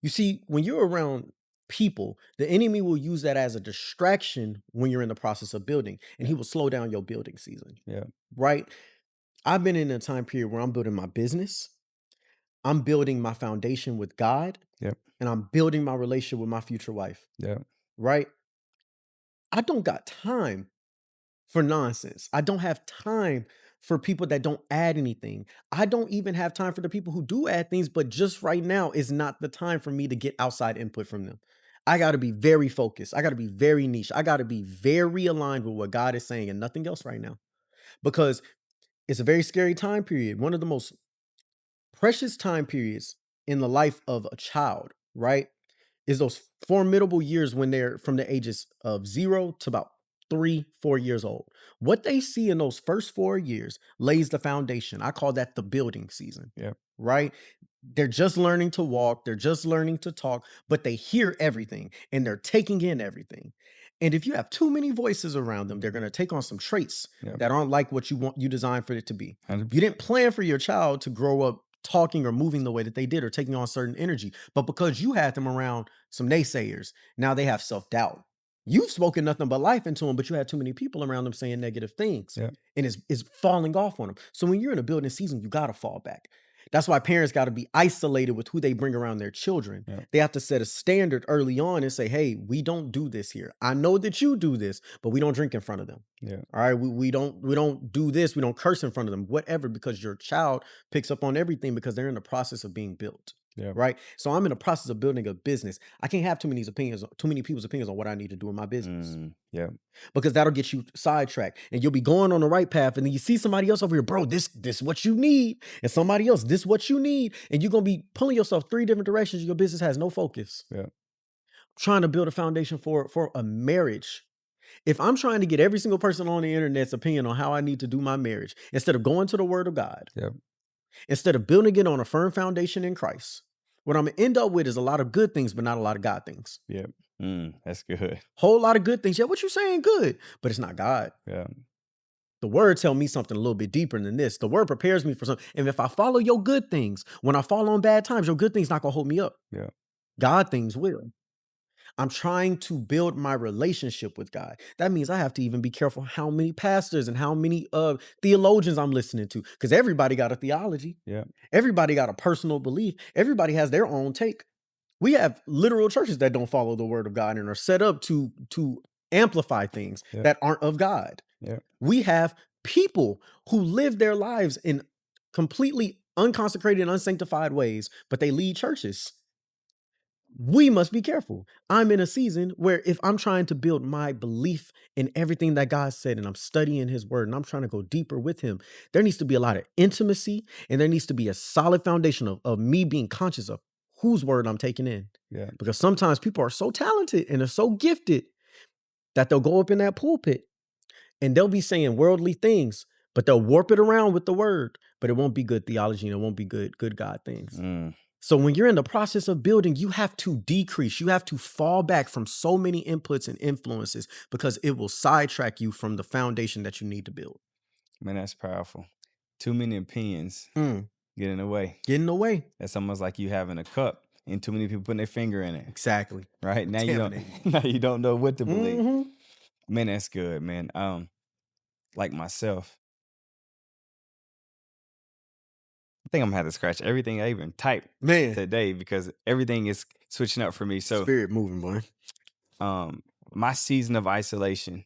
Speaker 1: You see, when you're around people, the enemy will use that as a distraction when you're in the process of building, and
Speaker 2: yeah,
Speaker 1: he will slow down your building season,
Speaker 2: yeah,
Speaker 1: right? I've been in a time period where I'm building my business, I'm building my foundation with God,
Speaker 2: yep,
Speaker 1: and I'm building my relationship with my future wife,
Speaker 2: yep,
Speaker 1: right? I don't got time for nonsense. I don't have time for people that don't add anything. I don't even have time for the people who do add things, but just right now is not the time for me to get outside input from them. I got to be very focused. I got to be very niche. I got to be very aligned with what God is saying and nothing else right now because it's a very scary time period. One of the most precious time periods in the life of a child, right? Is those formidable years when they're from the ages of 0 to about 3, 4 years old. What they see in those first 4 years lays the foundation. I call that the building season,
Speaker 2: yep,
Speaker 1: right? They're just learning to walk, they're just learning to talk, but they hear everything and they're taking in everything. And if you have too many voices around them, they're going to take on some traits
Speaker 2: yep,
Speaker 1: that aren't like what you designed for it to be. You
Speaker 2: 100%.
Speaker 1: didn't plan for your child to grow up talking or moving the way that they did or taking on certain energy, but because you had them around some naysayers, now they have self-doubt. You've spoken nothing but life into them, but you had too many people around them saying negative things,
Speaker 2: Yep,
Speaker 1: and it's falling off on them. So when you're in a building season, you got to fall back. That's why parents got to be isolated with who they bring around their children.
Speaker 2: yep,
Speaker 1: They have to set a standard early on and say, "Hey, we don't do this here. I know that you do this, but we don't drink in front of them.
Speaker 2: yep,
Speaker 1: All right, we don't do this. We don't curse in front of them. Whatever, because your child picks up on everything because they're in the process of being built."
Speaker 2: yep,
Speaker 1: Right. So I'm in the process of building a business. I can't have too many people's opinions on what I need to do in my business
Speaker 2: yep,
Speaker 1: because that'll get you sidetracked and you'll be going on the right path. And then you see somebody else over here, bro, this what you need. And somebody else, this what you need. And you're gonna be pulling yourself three different directions. Your business has no focus.
Speaker 2: yep,
Speaker 1: Trying to build a foundation for a marriage. If I'm trying to get every single person on the internet's opinion on how I need to do my marriage, instead of going to the word of God
Speaker 2: yep,
Speaker 1: Instead of building it on a firm foundation in Christ, what I'm gonna end up with is a lot of good things, but not a lot of God things.
Speaker 2: Yep. That's good.
Speaker 1: Whole lot of good things. Yeah, what you saying good, but it's not God.
Speaker 2: Yeah.
Speaker 1: The word tell me something a little bit deeper than this. The word prepares me for something. And if I follow your good things, when I fall on bad times, your good things not gonna hold me up.
Speaker 2: Yeah.
Speaker 1: God things will. I'm trying to build my relationship with God. That means I have to even be careful how many pastors and how many theologians I'm listening to, because everybody got a theology.
Speaker 2: Yeah.
Speaker 1: Everybody got a personal belief. Everybody has their own take. We have literal churches that don't follow the word of God and are set up to amplify things
Speaker 2: Yeah.
Speaker 1: that aren't of God.
Speaker 2: Yeah.
Speaker 1: We have people who live their lives in completely unconsecrated and unsanctified ways, but they lead churches. We must be careful. I'm in a season where if I'm trying to build my belief in everything that God said and I'm studying his word and I'm trying to go deeper with him, there needs to be a lot of intimacy and there needs to be a solid foundation of me being conscious of whose word I'm taking in.
Speaker 2: Yeah.
Speaker 1: Because sometimes people are so talented and are so gifted that they'll go up in that pulpit and they'll be saying worldly things, but they'll warp it around with the word, but it won't be good theology and it won't be good God things.
Speaker 2: Mm.
Speaker 1: So when you're in the process of building, you have to decrease. You have to fall back from so many inputs and influences because it will sidetrack you from the foundation that you need to build.
Speaker 2: Man, that's powerful. Too many opinions
Speaker 1: Mm,
Speaker 2: get in the way.
Speaker 1: get in the way.
Speaker 2: That's almost like you having a cup and too many people putting their finger in it.
Speaker 1: Exactly.
Speaker 2: Right? Now you don't
Speaker 1: Contaminating.
Speaker 2: now you don't know what to believe.
Speaker 1: Hmm.
Speaker 2: Man, that's good, man. Like myself, I think I'm gonna have to scratch everything I even typed
Speaker 1: Man,
Speaker 2: today because everything is switching up for me. So
Speaker 1: spirit moving, boy.
Speaker 2: um my season of isolation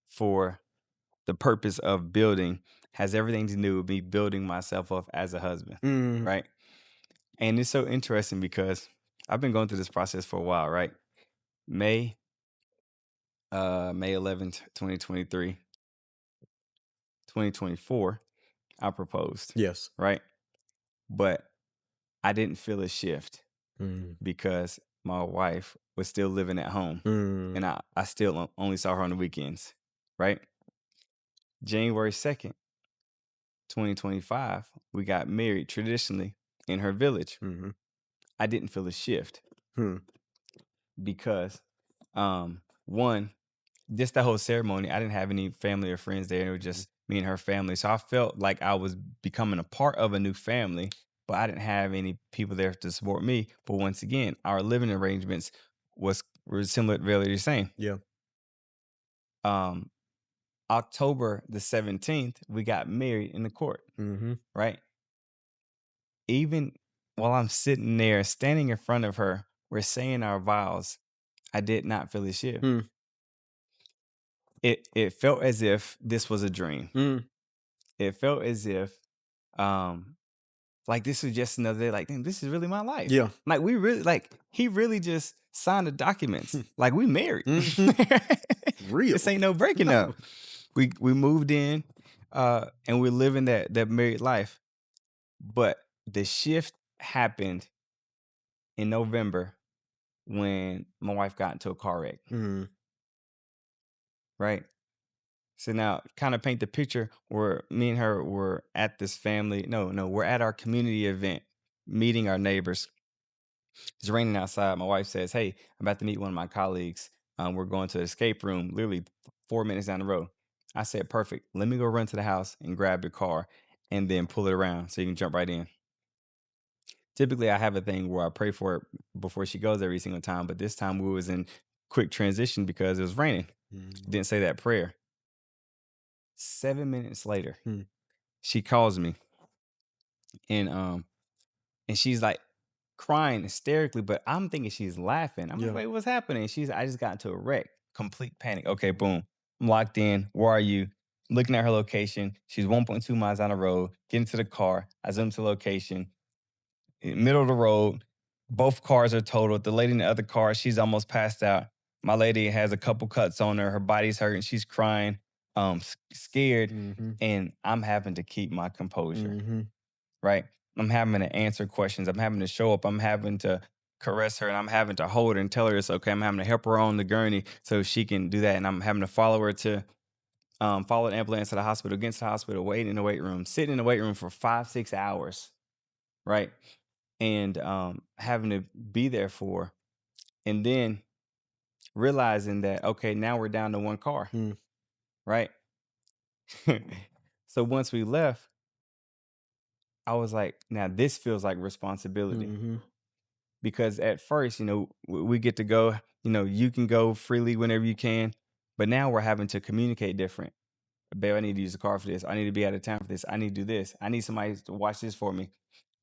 Speaker 2: for the purpose of building has everything to do with me building myself up as a husband.
Speaker 1: Mm,
Speaker 2: Right. And it's so interesting because I've been going through this process for a while, right? May May 11th, 2023, 2024, I proposed,
Speaker 1: yes.
Speaker 2: right? But I didn't feel a shift
Speaker 1: Mm,
Speaker 2: because my wife was still living at home
Speaker 1: mm,
Speaker 2: and I still only saw her on the weekends, right? January 2nd, 2025, we got married traditionally in her village.
Speaker 1: mhm,
Speaker 2: I didn't feel a shift
Speaker 1: hmm,
Speaker 2: because one, just that whole ceremony, I didn't have any family or friends there. It was just me and her family. So I felt like I was becoming a part of a new family, but I didn't have any people there to support me. But once again, our living arrangements were similar, really the same.
Speaker 1: yeah.
Speaker 2: Um, October the 17th, we got married in the court,
Speaker 1: Hmm.
Speaker 2: right? Even while I'm sitting there, standing in front of her, we're saying our vows. I did not feel a shift.
Speaker 1: Mm,
Speaker 2: It felt as if this was a dream.
Speaker 1: mm,
Speaker 2: It felt as if um like this was just another day, like, damn, this is really my life.
Speaker 1: yeah.
Speaker 2: Like we really like he really just signed the documents. Like we married.
Speaker 1: Hmm. Real.
Speaker 2: This ain't no breaking
Speaker 1: No.
Speaker 2: up. We moved in and we're living that married life. But the shift happened in November when my wife got into a car wreck,
Speaker 1: Mm,
Speaker 2: right? So now kind of paint the picture where me and her were at this family. No, we're at our community event, meeting our neighbors. It's raining outside. My wife says, "Hey, I'm about to meet one of my colleagues. We're going to the escape room, literally 4 minutes down the road." I said, "Perfect. Let me go run to the house and grab your car and then pull it around so you can jump right in." Typically, I have a thing where I pray for her before she goes every single time, but this time we was in quick transition because it was raining.
Speaker 1: mm,
Speaker 2: Didn't say that prayer. 7 minutes later,
Speaker 1: mm,
Speaker 2: she calls me and she's like crying hysterically, but I'm thinking she's laughing. I'm like,
Speaker 1: yeah.
Speaker 2: wait, what's happening? I just got into a wreck, complete panic. Okay, boom. I'm locked in. Where are you? Looking at her location. She's 1.2 miles down the road. Get into the car. I zoom to location. In the middle of the road. Both cars are totaled. The lady in the other car, she's almost passed out. My lady has a couple cuts on her. Her body's hurting. She's crying, scared.
Speaker 1: Hmm.
Speaker 2: And I'm having to keep my composure,
Speaker 1: Hmm.
Speaker 2: right? I'm having to answer questions. I'm having to show up. I'm having to caress her and I'm having to hold her and tell her it's okay. I'm having to help her on the gurney so she can do that. And I'm having to follow her to Followed the ambulance to the hospital, get to the hospital, waiting in the weight room, sitting in the weight room for 5, 6 hours, right? And having to be there for, and then realizing that, okay, now we're down to one car,
Speaker 1: Mm,
Speaker 2: right? So once we left, I was like, now this feels like responsibility
Speaker 1: mhm,
Speaker 2: because at first, we get to go, you can go freely whenever you can, but now we're having to communicate different. Babe, I need to use the car for this. I need to be out of town for this. I need to do this. I need somebody to watch this for me.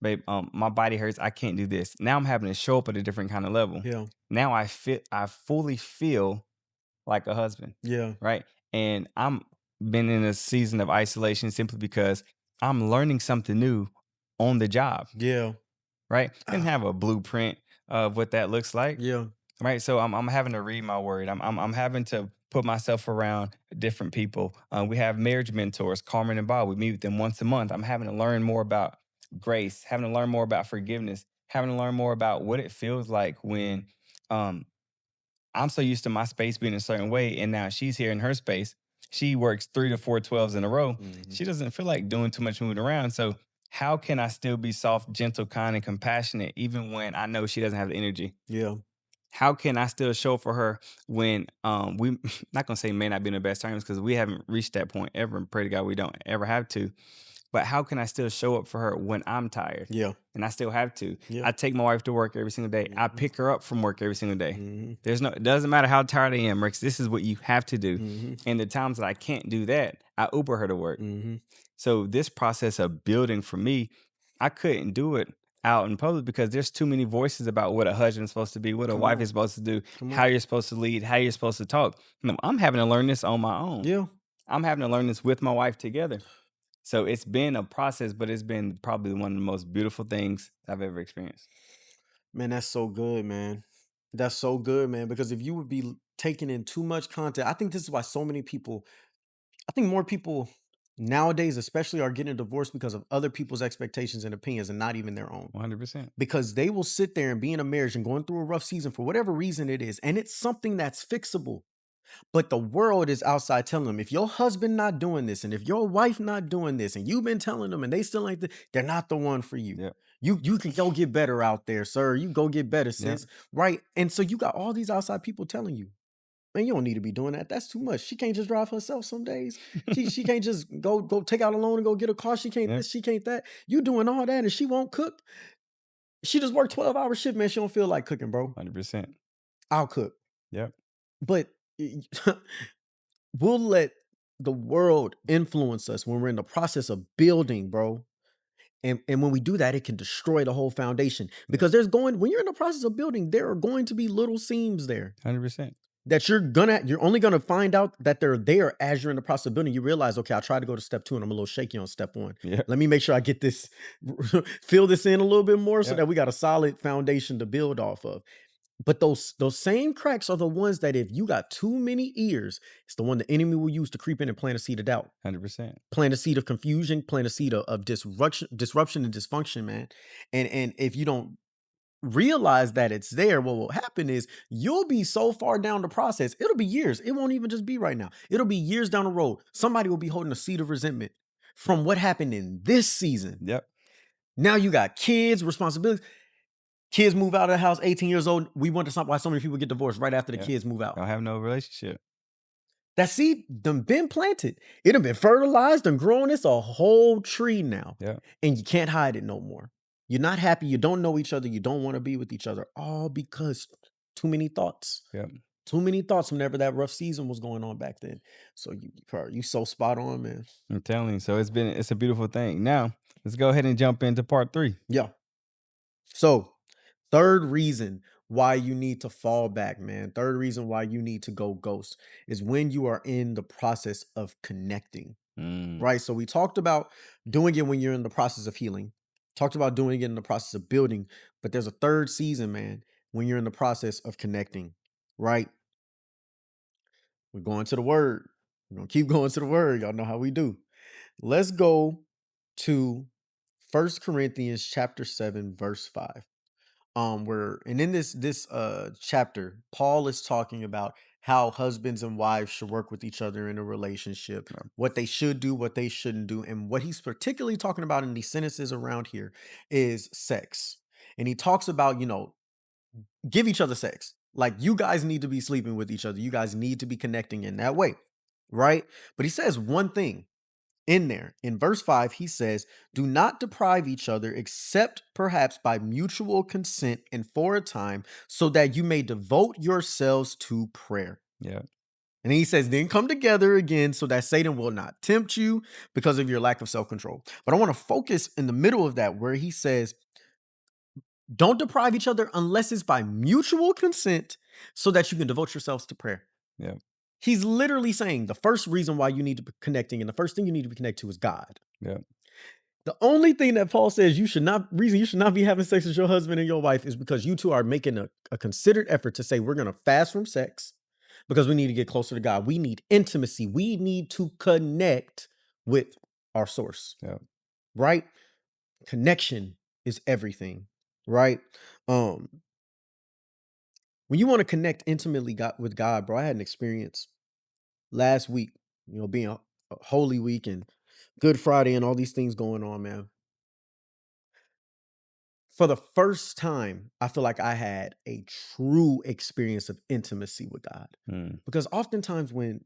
Speaker 2: Babe, my body hurts. I can't do this. Now I'm having to show up at a different kind of level.
Speaker 1: yeah,
Speaker 2: Now I fully feel like a husband,
Speaker 1: yeah,
Speaker 2: right? And I'm been in a season of isolation simply because I'm learning something new on the job,
Speaker 1: yeah,
Speaker 2: right? Didn't
Speaker 1: ah,
Speaker 2: have a blueprint of what that looks like,
Speaker 1: yeah,
Speaker 2: right? So I'm having to read my word. I'm having to put myself around different people. We have marriage mentors, Carmen and Bob. We meet with them once a month. I'm having to learn more about grace, having to learn more about forgiveness, having to learn more about what it feels like when um, I'm so used to my space being a certain way, and now she's here in her space. She works 3 to 4 12s in a row.
Speaker 1: mhm,
Speaker 2: She doesn't feel like doing too much moving around. So how can I still be soft, gentle, kind, and compassionate even when I know she doesn't have the energy?
Speaker 1: yeah,
Speaker 2: How can I still show for her when we not gonna say may not be in the best terms because we haven't reached that point ever, and pray to God we don't ever have to. But how can I still show up for her when I'm tired?
Speaker 1: yeah,
Speaker 2: And I still have to.
Speaker 1: yeah,
Speaker 2: I take my wife to work every single day. I
Speaker 1: mhm,
Speaker 2: pick her up from work every single day.
Speaker 1: mhm,
Speaker 2: It doesn't matter how tired I am, Rex. This is what you have to do.
Speaker 1: mhm,
Speaker 2: And the times that I can't do that, I Uber her to work.
Speaker 1: mhm,
Speaker 2: So this process of building for me, I couldn't do it out in public because there's too many voices about what a husband's supposed to be, what a
Speaker 1: come
Speaker 2: wife
Speaker 1: on,
Speaker 2: is supposed to do,
Speaker 1: come on,
Speaker 2: how you're supposed to lead, how you're supposed to talk. I'm having to learn this on my own.
Speaker 1: yeah.
Speaker 2: I'm having to learn this with my wife together. So it's been a process, but it's been probably one of the most beautiful things I've ever experienced.
Speaker 1: Man, that's so good, man. That's so good, man. Because if you would be taking in too much content, I think this is why so many people, I think more people nowadays, especially, are getting divorced because of other people's expectations and opinions and not even their own.
Speaker 2: 100%.
Speaker 1: Because they will sit there and be in a marriage and going through a rough season for whatever reason it is. And it's something that's fixable. But the world is outside telling them if your husband not doing this and if your wife not doing this and you've been telling them and they still ain't, they're not the one for you.
Speaker 2: Yep.
Speaker 1: You can go get better out there, sir. You go get better,
Speaker 2: Yep.
Speaker 1: sis. Right. And so you got all these outside people telling you, man, you don't need to be doing that. That's too much. She can't just drive herself some days. She can't just go take out a loan and go get a car. She can't
Speaker 2: Yep.
Speaker 1: this, she can't that. You doing all that and she won't cook. She just worked 12-hour shift, man. She don't feel like cooking, bro.
Speaker 2: 100%.
Speaker 1: I'll cook.
Speaker 2: Yep.
Speaker 1: But we'll let the world influence us when we're in the process of building, bro. And when we do that, it can destroy the whole foundation
Speaker 2: Yep.
Speaker 1: because when you're in the process of building, there are going to be little seams there
Speaker 2: 100%.
Speaker 1: that you're only gonna find out that they're there as you're in the process of building. You realize, okay, I tried to go to step 2 and I'm a little shaky on step 1.
Speaker 2: Yep.
Speaker 1: Let me make sure I get this, fill this in a little bit more so
Speaker 2: Yep.
Speaker 1: that we got a solid foundation to build off of. But those same cracks are the ones that if you got too many ears, it's the one the enemy will use to creep in and plant a seed of doubt,
Speaker 2: 100%.
Speaker 1: plant a seed of confusion, plant a seed of disruption and dysfunction, man. And if you don't realize that it's there, what will happen is you'll be so far down the process. It'll be years. It won't even just be right now. It'll be years down the road. Somebody will be holding a seed of resentment from what happened in this season.
Speaker 2: Yep.
Speaker 1: Now you got kids, responsibilities. Kids move out of the house, 18 years old. We wonder why so many people get divorced right after the
Speaker 2: Yep.
Speaker 1: kids move out.
Speaker 2: Don't have no relationship.
Speaker 1: That seed done been planted. It done been fertilized and grown. It's a whole tree now.
Speaker 2: Yep.
Speaker 1: And you can't hide it no more. You're not happy. You don't know each other. You don't want to be with each other. All because too many thoughts.
Speaker 2: Yep.
Speaker 1: Too many thoughts whenever that rough season was going on back then. So you so spot on, man.
Speaker 2: I'm telling you. So it's a beautiful thing. Now, let's go ahead and jump into part 3.
Speaker 1: Yeah. So third reason why you need to fall back, man. Third reason why you need to go ghost is when you are in the process of connecting.
Speaker 2: Mm,
Speaker 1: Right. So we talked about doing it when you're in the process of healing, talked about doing it in the process of building, but there's a third season, man, when you're in the process of connecting. Right. We're going to the word. We're going to keep going to the word. Y'all know how we do. Let's go to First Corinthians chapter 7, verse 5. Where and in this chapter, Paul is talking about how husbands and wives should work with each other in a relationship,
Speaker 2: Yeah.
Speaker 1: what they should do, what they shouldn't do. And what he's particularly talking about in these sentences around here is sex. And he talks about, give each other sex. Like you guys need to be sleeping with each other. You guys need to be connecting in that way. Right. But he says one thing in there. In verse 5, he says, do not deprive each other except perhaps by mutual consent and for a time, so that you may devote yourselves to prayer.
Speaker 2: Yeah.
Speaker 1: And he says, then come together again so that Satan will not tempt you because of your lack of self control. But I want to focus in the middle of that where he says, don't deprive each other unless it's by mutual consent so that you can devote yourselves to prayer.
Speaker 2: Yeah.
Speaker 1: He's literally saying the first reason why you need to be connecting and the first thing you need to be connected to is God.
Speaker 2: Yeah.
Speaker 1: The only thing that Paul says you should not be having sex with your husband and your wife is because you two are making a considered effort to say we're going to fast from sex because we need to get closer to God. We need intimacy. We need to connect with our source,
Speaker 2: Yeah.
Speaker 1: right? Connection is everything, right? Um, when you want to connect intimately with God, bro, I had an experience last week, being a Holy Week and Good Friday and all these things going on, man. For the first time, I feel like I had a true experience of intimacy with God.
Speaker 2: Mm.
Speaker 1: Because oftentimes when,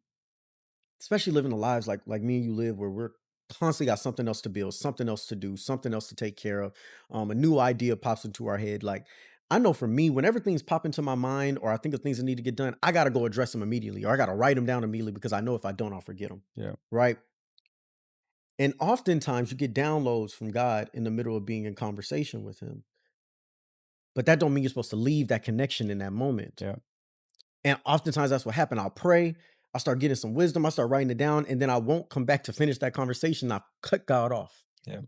Speaker 1: especially living the lives like me and you live, where we're constantly got something else to build, something else to do, something else to take care of, a new idea pops into our head. Like I know for me, whenever things pop into my mind or I think of things that need to get done, I got to go address them immediately or I got to write them down immediately because I know if I don't, I'll forget them.
Speaker 2: Yeah.
Speaker 1: Right. And oftentimes you get downloads from God in the middle of being in conversation with him. But that don't mean you're supposed to leave that connection in that moment.
Speaker 2: Yeah.
Speaker 1: And oftentimes that's what happened. I'll pray, I start getting some wisdom, I start writing it down, and then I won't come back to finish that conversation. I cut God off.
Speaker 2: Yeah.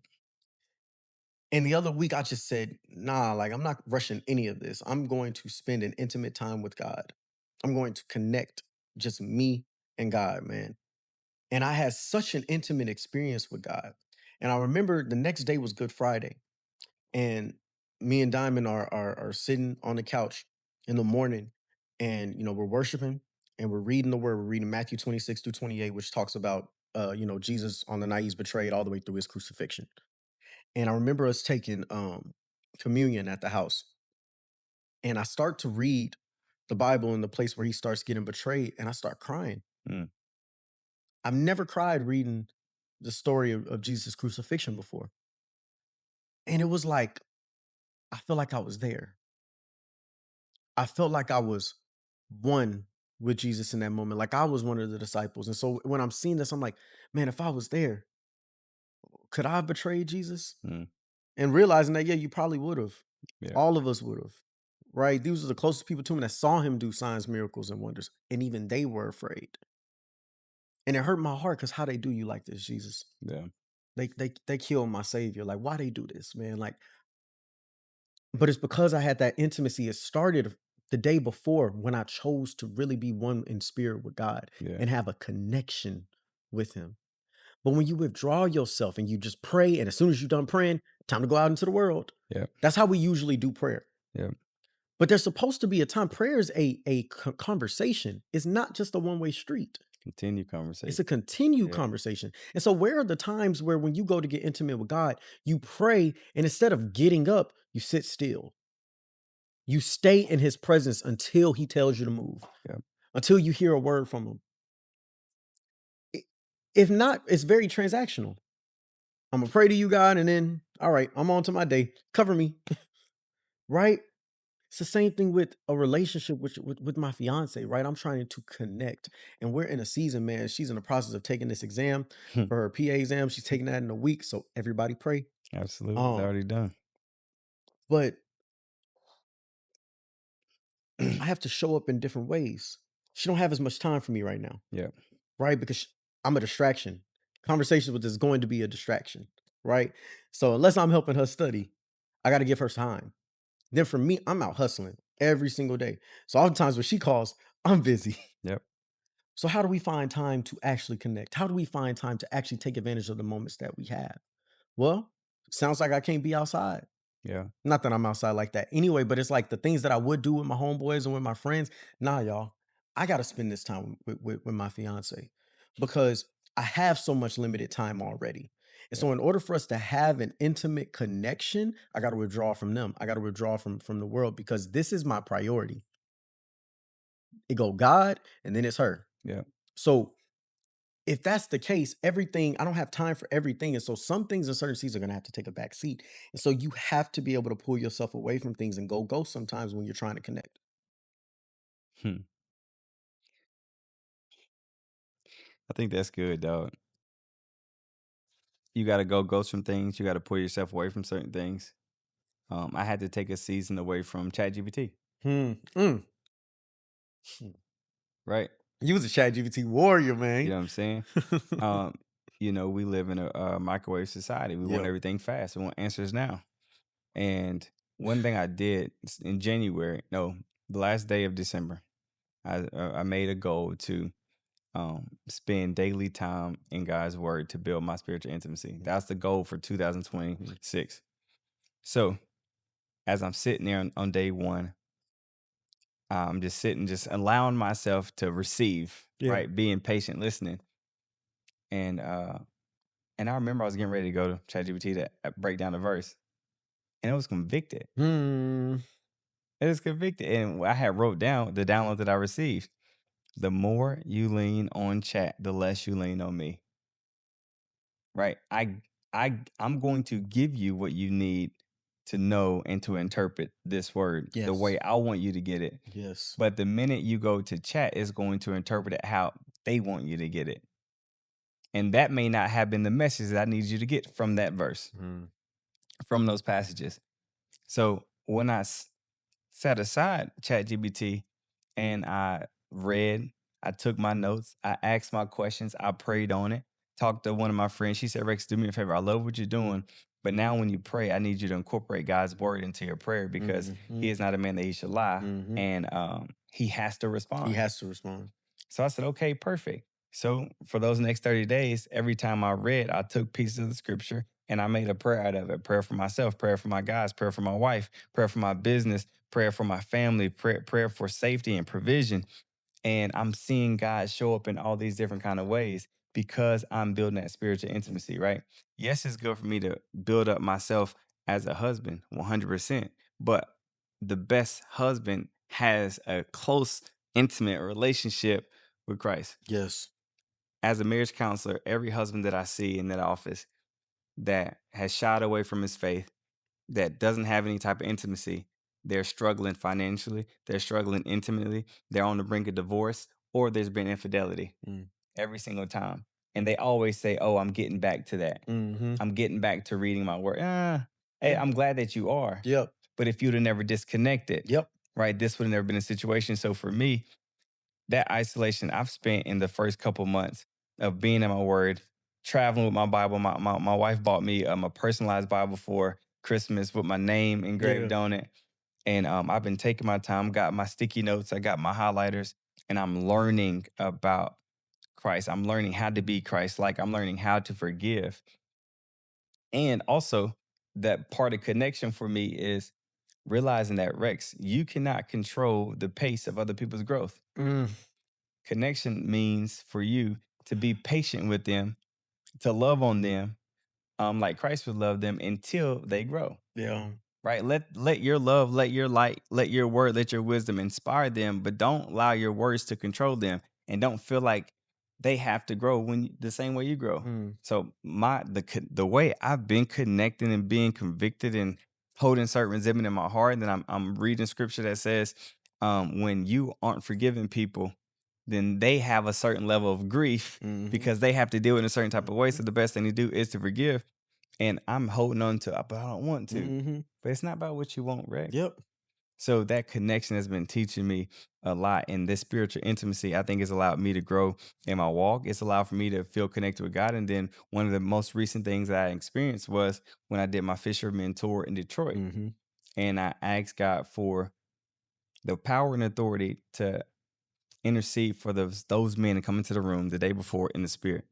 Speaker 1: And the other week I just said, nah, like I'm not rushing any of this. I'm going to spend an intimate time with God. I'm going to connect just me and God, man. And I had such an intimate experience with God. And I remember the next day was Good Friday. And me and Diamond are sitting on the couch in the morning, and we're worshiping and we're reading the word. We're reading Matthew 26 through 28, which talks about Jesus on the night he's betrayed all the way through his crucifixion. And I remember us taking communion at the house, and I start to read the Bible in the place where he starts getting betrayed, and I start crying.
Speaker 2: Mm.
Speaker 1: I've never cried reading the story of Jesus' crucifixion before. And it was like, I feel like I was there. I felt like I was one with Jesus in that moment. Like I was one of the disciples. And so when I'm seeing this, I'm like, man, if I was there, could I have betrayed Jesus?
Speaker 2: Mm.
Speaker 1: And realizing that, yeah, you probably would have.
Speaker 2: Yeah.
Speaker 1: All of us would have. Right? These are the closest people to him that saw him do signs, miracles, and wonders. And even they were afraid. And it hurt my heart because how they do you like this, Jesus?
Speaker 2: Yeah.
Speaker 1: They killed my savior. Like, why they do this, man? Like, but it's because I had that intimacy. It started the day before when I chose to really be one in spirit with God
Speaker 2: Yeah.
Speaker 1: and have a connection with Him. But when you withdraw yourself and you just pray, and as soon as you're done praying, time to go out into the world.
Speaker 2: Yeah.
Speaker 1: That's how we usually do prayer.
Speaker 2: Yeah.
Speaker 1: But there's supposed to be a time. Prayer is a conversation. It's not just a one way street.
Speaker 2: Continue
Speaker 1: It's
Speaker 2: conversation.
Speaker 1: a continued
Speaker 2: Yeah.
Speaker 1: conversation. And so, where are the times where when you go to get intimate with God, you pray, and instead of getting up, you sit still. You stay in his presence until he tells you to move,
Speaker 2: Yeah.
Speaker 1: until you hear a word from him. I- If not, it's very transactional. I'm gonna pray to you, God, and then, all right, I'm on to my day. Cover me, right? It's the same thing with a relationship with my fiance, right? I'm trying to connect, and we're in a season, man. She's in the process of taking this exam for her PA exam. She's taking that in a week, so everybody pray.
Speaker 2: Absolutely. It's
Speaker 1: Um,
Speaker 2: already done.
Speaker 1: but I have to show up in different ways. She don't have as much time for me right now.
Speaker 2: Yeah.
Speaker 1: Right? Because I'm a distraction. Conversations with this is going to be a distraction, right? So unless I'm helping her study, I got to give her time. Then for me, I'm out hustling every single day. So oftentimes when she calls, I'm busy.
Speaker 2: Yep.
Speaker 1: So how do we find time to actually connect? How do we find time to actually take advantage of the moments that we have? Well, sounds like I can't be outside.
Speaker 2: Yeah.
Speaker 1: Not that I'm outside like that anyway, but it's like the things that I would do with my homeboys and with my friends. Nah, y'all. I gotta spend this time with my fiance because I have so much limited time already. And
Speaker 2: Yeah.
Speaker 1: so in order for us to have an intimate connection, I gotta withdraw from them. I gotta withdraw from the world because this is my priority. It go God and then it's her.
Speaker 2: Yeah.
Speaker 1: So if that's the case, everything I don't have time for everything. And so some things in certain seasons are gonna have to take a back seat. And so you have to be able to pull yourself away from things and go sometimes when you're trying to connect.
Speaker 2: Hmm. I think that's good, dog. You gotta go ghost from things. You gotta pull yourself away from certain things. I had to take a season away from ChatGPT,
Speaker 1: Hmm. Mm.
Speaker 2: right?
Speaker 1: You was a chat GPT warrior,
Speaker 2: You
Speaker 1: man.
Speaker 2: know what I'm saying? Um, we live in a microwave society. We want
Speaker 1: Yep.
Speaker 2: everything fast. We want answers now. And one thing I did in January, no, the last day of December, I made a goal to spend daily time in God's word to build my spiritual intimacy.
Speaker 1: Mm,
Speaker 2: That's the goal for
Speaker 1: mhm.
Speaker 2: 2026. So as I'm sitting there on day one, I'm just sitting, just allowing myself to receive,
Speaker 1: Yeah.
Speaker 2: right? Being patient, listening. And I remember I was getting ready to go to ChatGPT to break down the verse, and it was convicted.
Speaker 1: Hmm.
Speaker 2: It was convicted, and I had wrote down the download that I received. The more you lean on chat, the less you lean on me. Right? I'm going to give you what you need to know and to interpret this word the
Speaker 1: Yes.
Speaker 2: way I want you to get it.
Speaker 1: Yes.
Speaker 2: But the minute you go to chat, it's going to interpret it how they want you to get it. And that may not have been the message that I need you to get from that verse,
Speaker 1: Mm,
Speaker 2: from those passages. So when set aside ChatGPT and I read, I took my notes, I asked my questions, I prayed on it, talked to one of my friends. She said, Rex, do me a favor. I love what you're doing. But now when you pray, I need you to incorporate God's word into your prayer because he
Speaker 1: mhm,
Speaker 2: is not a man that he should lie.
Speaker 1: mhm.
Speaker 2: And he has to
Speaker 1: He
Speaker 2: respond.
Speaker 1: has to respond.
Speaker 2: So I said, okay, perfect. So for those next 30 days, every time I read, I took pieces of the scripture and I made a prayer out of it. Prayer for myself, prayer for my guys, prayer for my wife, prayer for my business, prayer for my family, prayer for safety and provision. And I'm seeing God show up in all these different kind of ways because I'm building that spiritual intimacy, right? Yes, it's good for me to build up myself as a husband, 100%. But the best husband has a close, intimate relationship with Christ.
Speaker 1: Yes.
Speaker 2: As a marriage counselor, every husband that I see in that office that has shied away from his faith, that doesn't have any type of intimacy, they're struggling financially, they're struggling intimately, they're on the brink of divorce, or there's been infidelity
Speaker 1: Mm,
Speaker 2: every single time. And they always say, oh, I'm getting back to that.
Speaker 1: mhm.
Speaker 2: I'm getting back to reading my word. Hey,
Speaker 1: Yeah.
Speaker 2: I'm glad that you are.
Speaker 1: Yep.
Speaker 2: But if you'd have never disconnected,
Speaker 1: Yep.
Speaker 2: right, this would have never been a situation. So for me, that isolation I've spent in the first couple months of being in my word, traveling with my Bible. My wife bought me a personalized Bible for Christmas with my name engraved
Speaker 1: Yeah.
Speaker 2: on it. And I've been taking my time, got my sticky notes, I got my highlighters, and I'm learning about Christ. I'm learning how to be Christ like. I'm learning how to forgive. And also, that part of connection for me is realizing that, Rex, you cannot control the pace of other people's growth.
Speaker 1: Mm,
Speaker 2: Connection means for you to be patient with them, to love on them, like Christ would love them until they grow.
Speaker 1: yeah.
Speaker 2: Right? Let your love, let your light, let your word, let your wisdom inspire them, but don't allow your words to control them, and don't feel like they have to grow the same way you grow.
Speaker 1: Mm,
Speaker 2: So the way I've been connecting and being convicted and holding certain resentment in my heart, and then I'm reading scripture that says, when you aren't forgiving people, then they have a certain level of grief
Speaker 1: mhm,
Speaker 2: because they have to deal in a certain type of way.
Speaker 1: mhm.
Speaker 2: So the best thing to do is to forgive. And I'm holding on to, but I don't want to.
Speaker 1: Mhm.
Speaker 2: But it's not about what you want, Rex.
Speaker 1: Yep.
Speaker 2: So that connection has been teaching me a lot. And this spiritual intimacy, I think, has allowed me to grow in my walk. It's allowed for me to feel connected with God. And then one of the most recent things that I experienced was when I did my fisherman tour in Detroit.
Speaker 1: Mhm.
Speaker 2: And I asked God for the power and authority to intercede for those men to come into the room the day before in the spirit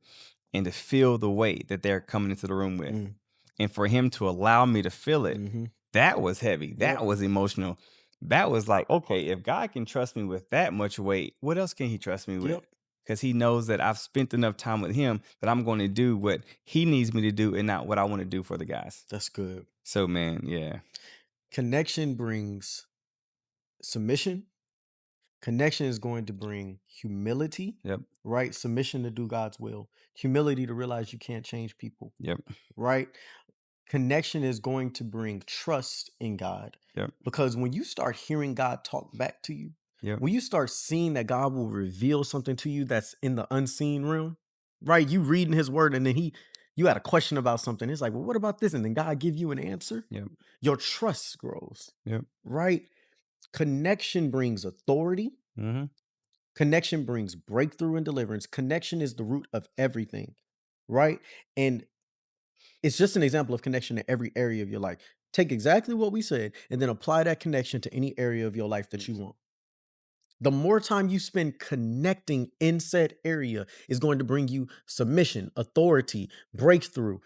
Speaker 2: and to feel the weight that they're coming into the room with.
Speaker 1: Mm,
Speaker 2: And for him to allow me to feel it,
Speaker 1: mhm.
Speaker 2: that was heavy.
Speaker 1: Yep.
Speaker 2: That was emotional. that was like, okay, if God can trust me with that much weight, what else can he trust me with?
Speaker 1: Yep.
Speaker 2: Because he knows that I've spent enough time with him that I'm going to do what he needs me to do and not what I want to do for the guys.
Speaker 1: That's good.
Speaker 2: So, man, yeah.
Speaker 1: Connection brings submission. Connection is going to bring humility,
Speaker 2: Yep.
Speaker 1: right? Submission to do God's will, humility to realize you can't change people,
Speaker 2: Yep.
Speaker 1: right? Connection is going to bring trust in God
Speaker 2: Yep.
Speaker 1: because when you start hearing God talk back to you,
Speaker 2: Yep.
Speaker 1: when you start seeing that God will reveal something to you that's in the unseen realm, right? You reading his word and then you had a question about something. It's like, well, what about this? And then God give you an answer.
Speaker 2: Yep.
Speaker 1: Your trust grows,
Speaker 2: Yep.
Speaker 1: right? Connection brings authority.
Speaker 2: Hmm.
Speaker 1: Connection brings breakthrough and deliverance. Connection is the root of everything, right? And it's just an example of connection in every area of your life. Take exactly what we said and then apply that connection to any area of your life that you want. The more time you spend connecting in said area is going to bring you submission, authority, breakthrough,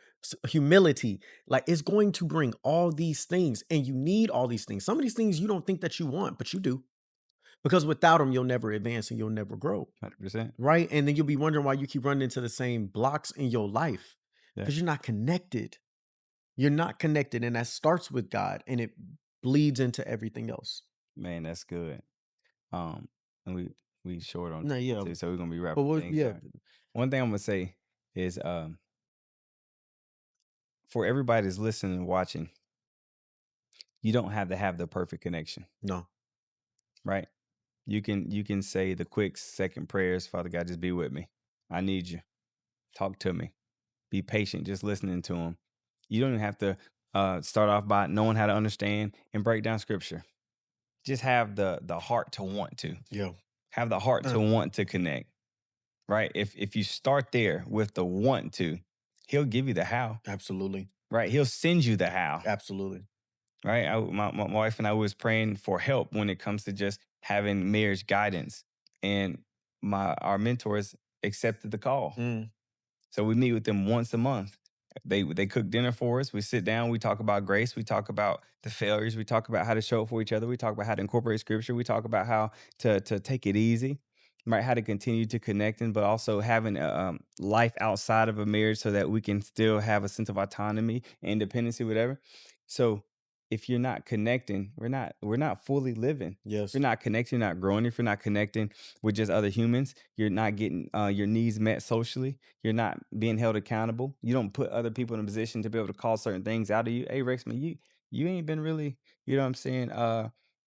Speaker 1: humility. Like it's going to bring all these things, and you need all these things. Some of these things you don't think that you want, but you do because without them, you'll never advance and you'll never grow.
Speaker 2: 100%.
Speaker 1: Right. And then you'll be wondering why you keep running into the same blocks in your life
Speaker 2: Yeah.
Speaker 1: because you're not connected. You're not connected. And that starts with God and it bleeds into everything else.
Speaker 2: Man, that's good. Um, and we short on
Speaker 1: No,
Speaker 2: time
Speaker 1: yeah.
Speaker 2: too, so we're gonna be
Speaker 1: But
Speaker 2: wrapping
Speaker 1: what,
Speaker 2: things
Speaker 1: yeah,
Speaker 2: up. One thing I'm gonna say is, for everybody that's listening and watching, you don't have to have the perfect connection,
Speaker 1: no.
Speaker 2: right? You can say the quick second prayers, Father God, just be with me. I need you. Talk to me. Be patient, just listening to him. You don't even have to start off by knowing how to understand and break down scripture. Just have the heart to want to.
Speaker 1: Yeah.
Speaker 2: Have the heart
Speaker 1: Uh,
Speaker 2: to want to connect. Right? If you start there with the want to, he'll give you the how.
Speaker 1: absolutely.
Speaker 2: Right? He'll send you the how.
Speaker 1: Absolutely.
Speaker 2: Right? My wife and I was praying for help when it comes to just having marriage guidance, and my our mentors accepted the call.
Speaker 1: Mm,
Speaker 2: So we meet with them once a month. They cook dinner for us. We sit down. We talk about grace. We talk about the failures. We talk about how to show up for each other. We talk about how to incorporate scripture. We talk about how to take it easy, right? How to continue to connecting, but also having a life outside of a marriage so that we can still have a sense of autonomy, independency, whatever. So if you're not connecting, we're not fully living. If
Speaker 1: yes.
Speaker 2: you're not connecting, you're not growing. If you're not connecting with just other humans, you're not getting your needs met socially. You're not being held accountable. You don't put other people in a position to be able to call certain things out of you. Hey Rex, man, you ain't been really, you know what I'm saying?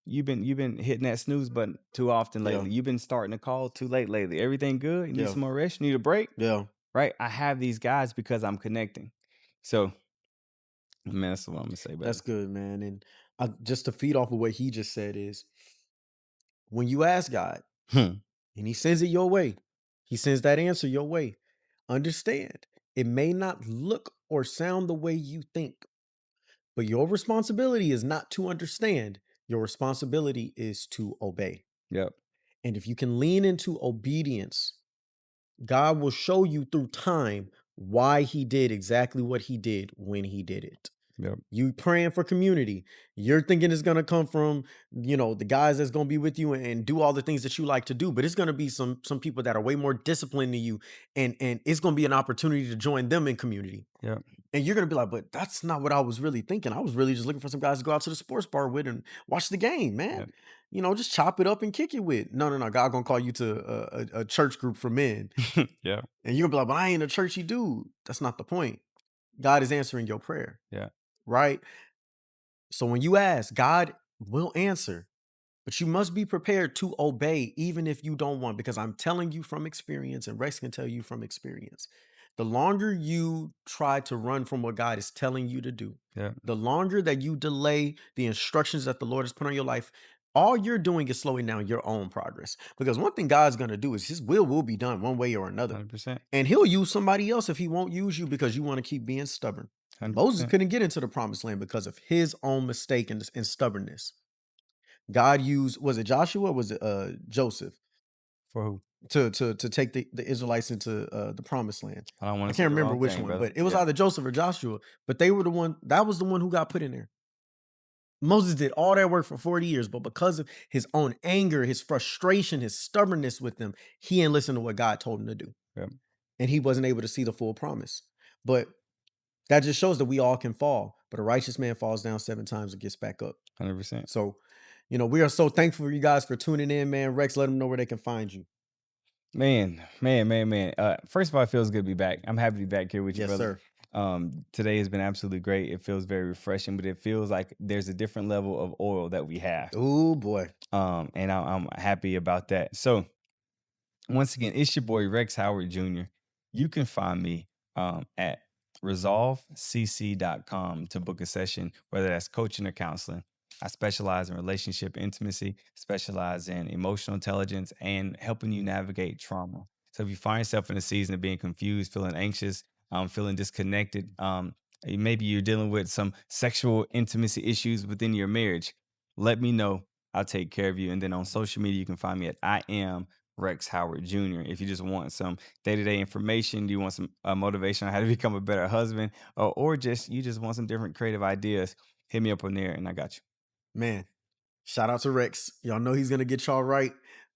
Speaker 2: You've been hitting that snooze button too often
Speaker 1: Yeah.
Speaker 2: lately. You've been starting to call too late lately. Everything good? You need
Speaker 1: Yeah.
Speaker 2: some more rest? You need a break?
Speaker 1: Yeah.
Speaker 2: Right? I have these guys because I'm connecting. So, man, that's what I'm gonna say,
Speaker 1: That's
Speaker 2: brother.
Speaker 1: good, man. And just to feed off of what he just said is when you ask God
Speaker 2: Hmm.
Speaker 1: and he sends it your way, he sends that answer your way. Understand, it may not look or sound the way you think, but your responsibility is not to understand. Your responsibility is to obey.
Speaker 2: Yep.
Speaker 1: And if you can lean into obedience, God will show you through time why he did exactly what he did when he did it.
Speaker 2: Yep.
Speaker 1: You praying for community. You're thinking it's gonna come from, the guys that's gonna be with you and do all the things that you like to do, but it's gonna be some people that are way more disciplined than you, and it's gonna be an opportunity to join them in community.
Speaker 2: Yep.
Speaker 1: And you're gonna be like, but that's not what I was really thinking. I was really just looking for some guys to go out to the sports bar with and watch the game, man.
Speaker 2: Yep.
Speaker 1: Just chop it up and kick it with. No, no, no. God gonna call you to a church group for men,
Speaker 2: Yep.
Speaker 1: and you're gonna be like, but I ain't a churchy dude. That's not the point. God is answering your prayer,
Speaker 2: Yeah.
Speaker 1: right? So when you ask, God will answer, but you must be prepared to obey even if you don't want, because I'm telling you from experience, and Rex can tell you from experience. The longer you try to run from what God is telling you to do,
Speaker 2: Yeah.
Speaker 1: the longer that you delay the instructions that the Lord has put on your life, all you're doing is slowing down your own progress. Because one thing God's going to do is his will be done one way or another.
Speaker 2: 100%.
Speaker 1: And he'll use somebody else if he won't use you because you want to keep being stubborn. Moses
Speaker 2: 100%.
Speaker 1: couldn't get into the promised land because of his own mistake and stubbornness. God used, was it Joshua or was it Joseph
Speaker 2: For who?
Speaker 1: to take the Israelites into the promised land?
Speaker 2: I don't want
Speaker 1: I
Speaker 2: to say
Speaker 1: can't
Speaker 2: the
Speaker 1: remember
Speaker 2: wrong
Speaker 1: which
Speaker 2: thing,
Speaker 1: one,
Speaker 2: brother.
Speaker 1: but it was
Speaker 2: Yeah.
Speaker 1: either Joseph or Joshua. But they were the one that was the one who got put in there. Moses did all that work for 40 years, but because of his own anger, his frustration, his stubbornness with them, he didn't listen to what God told him to do.
Speaker 2: Yep,
Speaker 1: And he wasn't able to see the full promise. But that just shows that we all can fall, but a righteous man falls down 7 times and gets back up.
Speaker 2: 100%.
Speaker 1: So, we are so thankful for you guys for tuning in, man. Rex, let them know where they can find you.
Speaker 2: Man. First of all, it feels good to be back. I'm happy to be back here with you,
Speaker 1: Yes,
Speaker 2: brother.
Speaker 1: sir.
Speaker 2: Today has been absolutely great. It feels very refreshing, but it feels like there's a different level of oil that we have.
Speaker 1: Oh boy.
Speaker 2: And I'm happy about that. So, once again, it's your boy Rex Howard Jr. You can find me at resolvecc.com to book a session, whether that's coaching or counseling. I specialize in relationship intimacy, specialize in emotional intelligence, and helping you navigate trauma. So if you find yourself in a season of being confused, feeling anxious, feeling disconnected, maybe you're dealing with some sexual intimacy issues within your marriage, let me know. I'll take care of you. And then on social media, you can find me at I am Rex Howard Jr. If you just want some day-to-day information, you want some motivation on how to become a better husband, or just you just want some different creative ideas, hit me up on there and I got you.
Speaker 1: Man, shout out to Rex. Y'all know he's gonna get y'all right.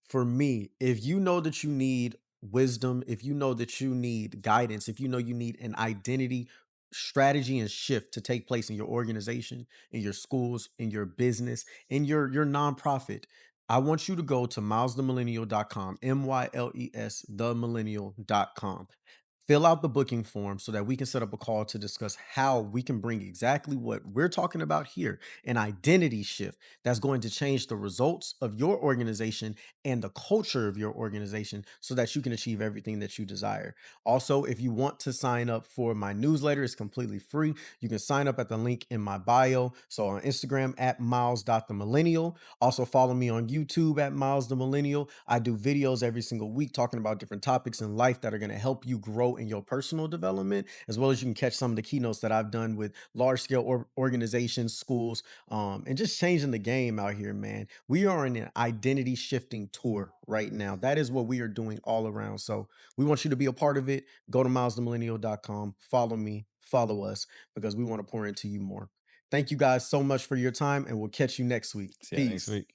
Speaker 1: For me, if you know that you need wisdom, if you know that you need guidance, if you know you need an identity strategy and shift to take place in your organization, in your schools, in your business, in your nonprofit, I want you to go to milesthemillennial.com, MYLES themillennial.com. Fill out the booking form so that we can set up a call to discuss how we can bring exactly what we're talking about here, an identity shift that's going to change the results of your organization and the culture of your organization so that you can achieve everything that you desire. Also, if you want to sign up for my newsletter, it's completely free. You can sign up at the link in my bio. So on Instagram at miles.themillennial. Also follow me on YouTube at Miles the Millennial. I do videos every single week talking about different topics in life that are going to help you grow in your personal development, as well as you can catch some of the keynotes that I've done with large scale organizations, schools, and just changing the game out here, man. We are in an identity shifting tour right now. That is what we are doing all around. So we want you to be a part of it. Go to milesthemillennial.com, follow me, follow us, because we want to pour into you more. Thank you guys so much for your time, and we'll catch you next week.
Speaker 2: See you next
Speaker 1: Peace.
Speaker 2: week.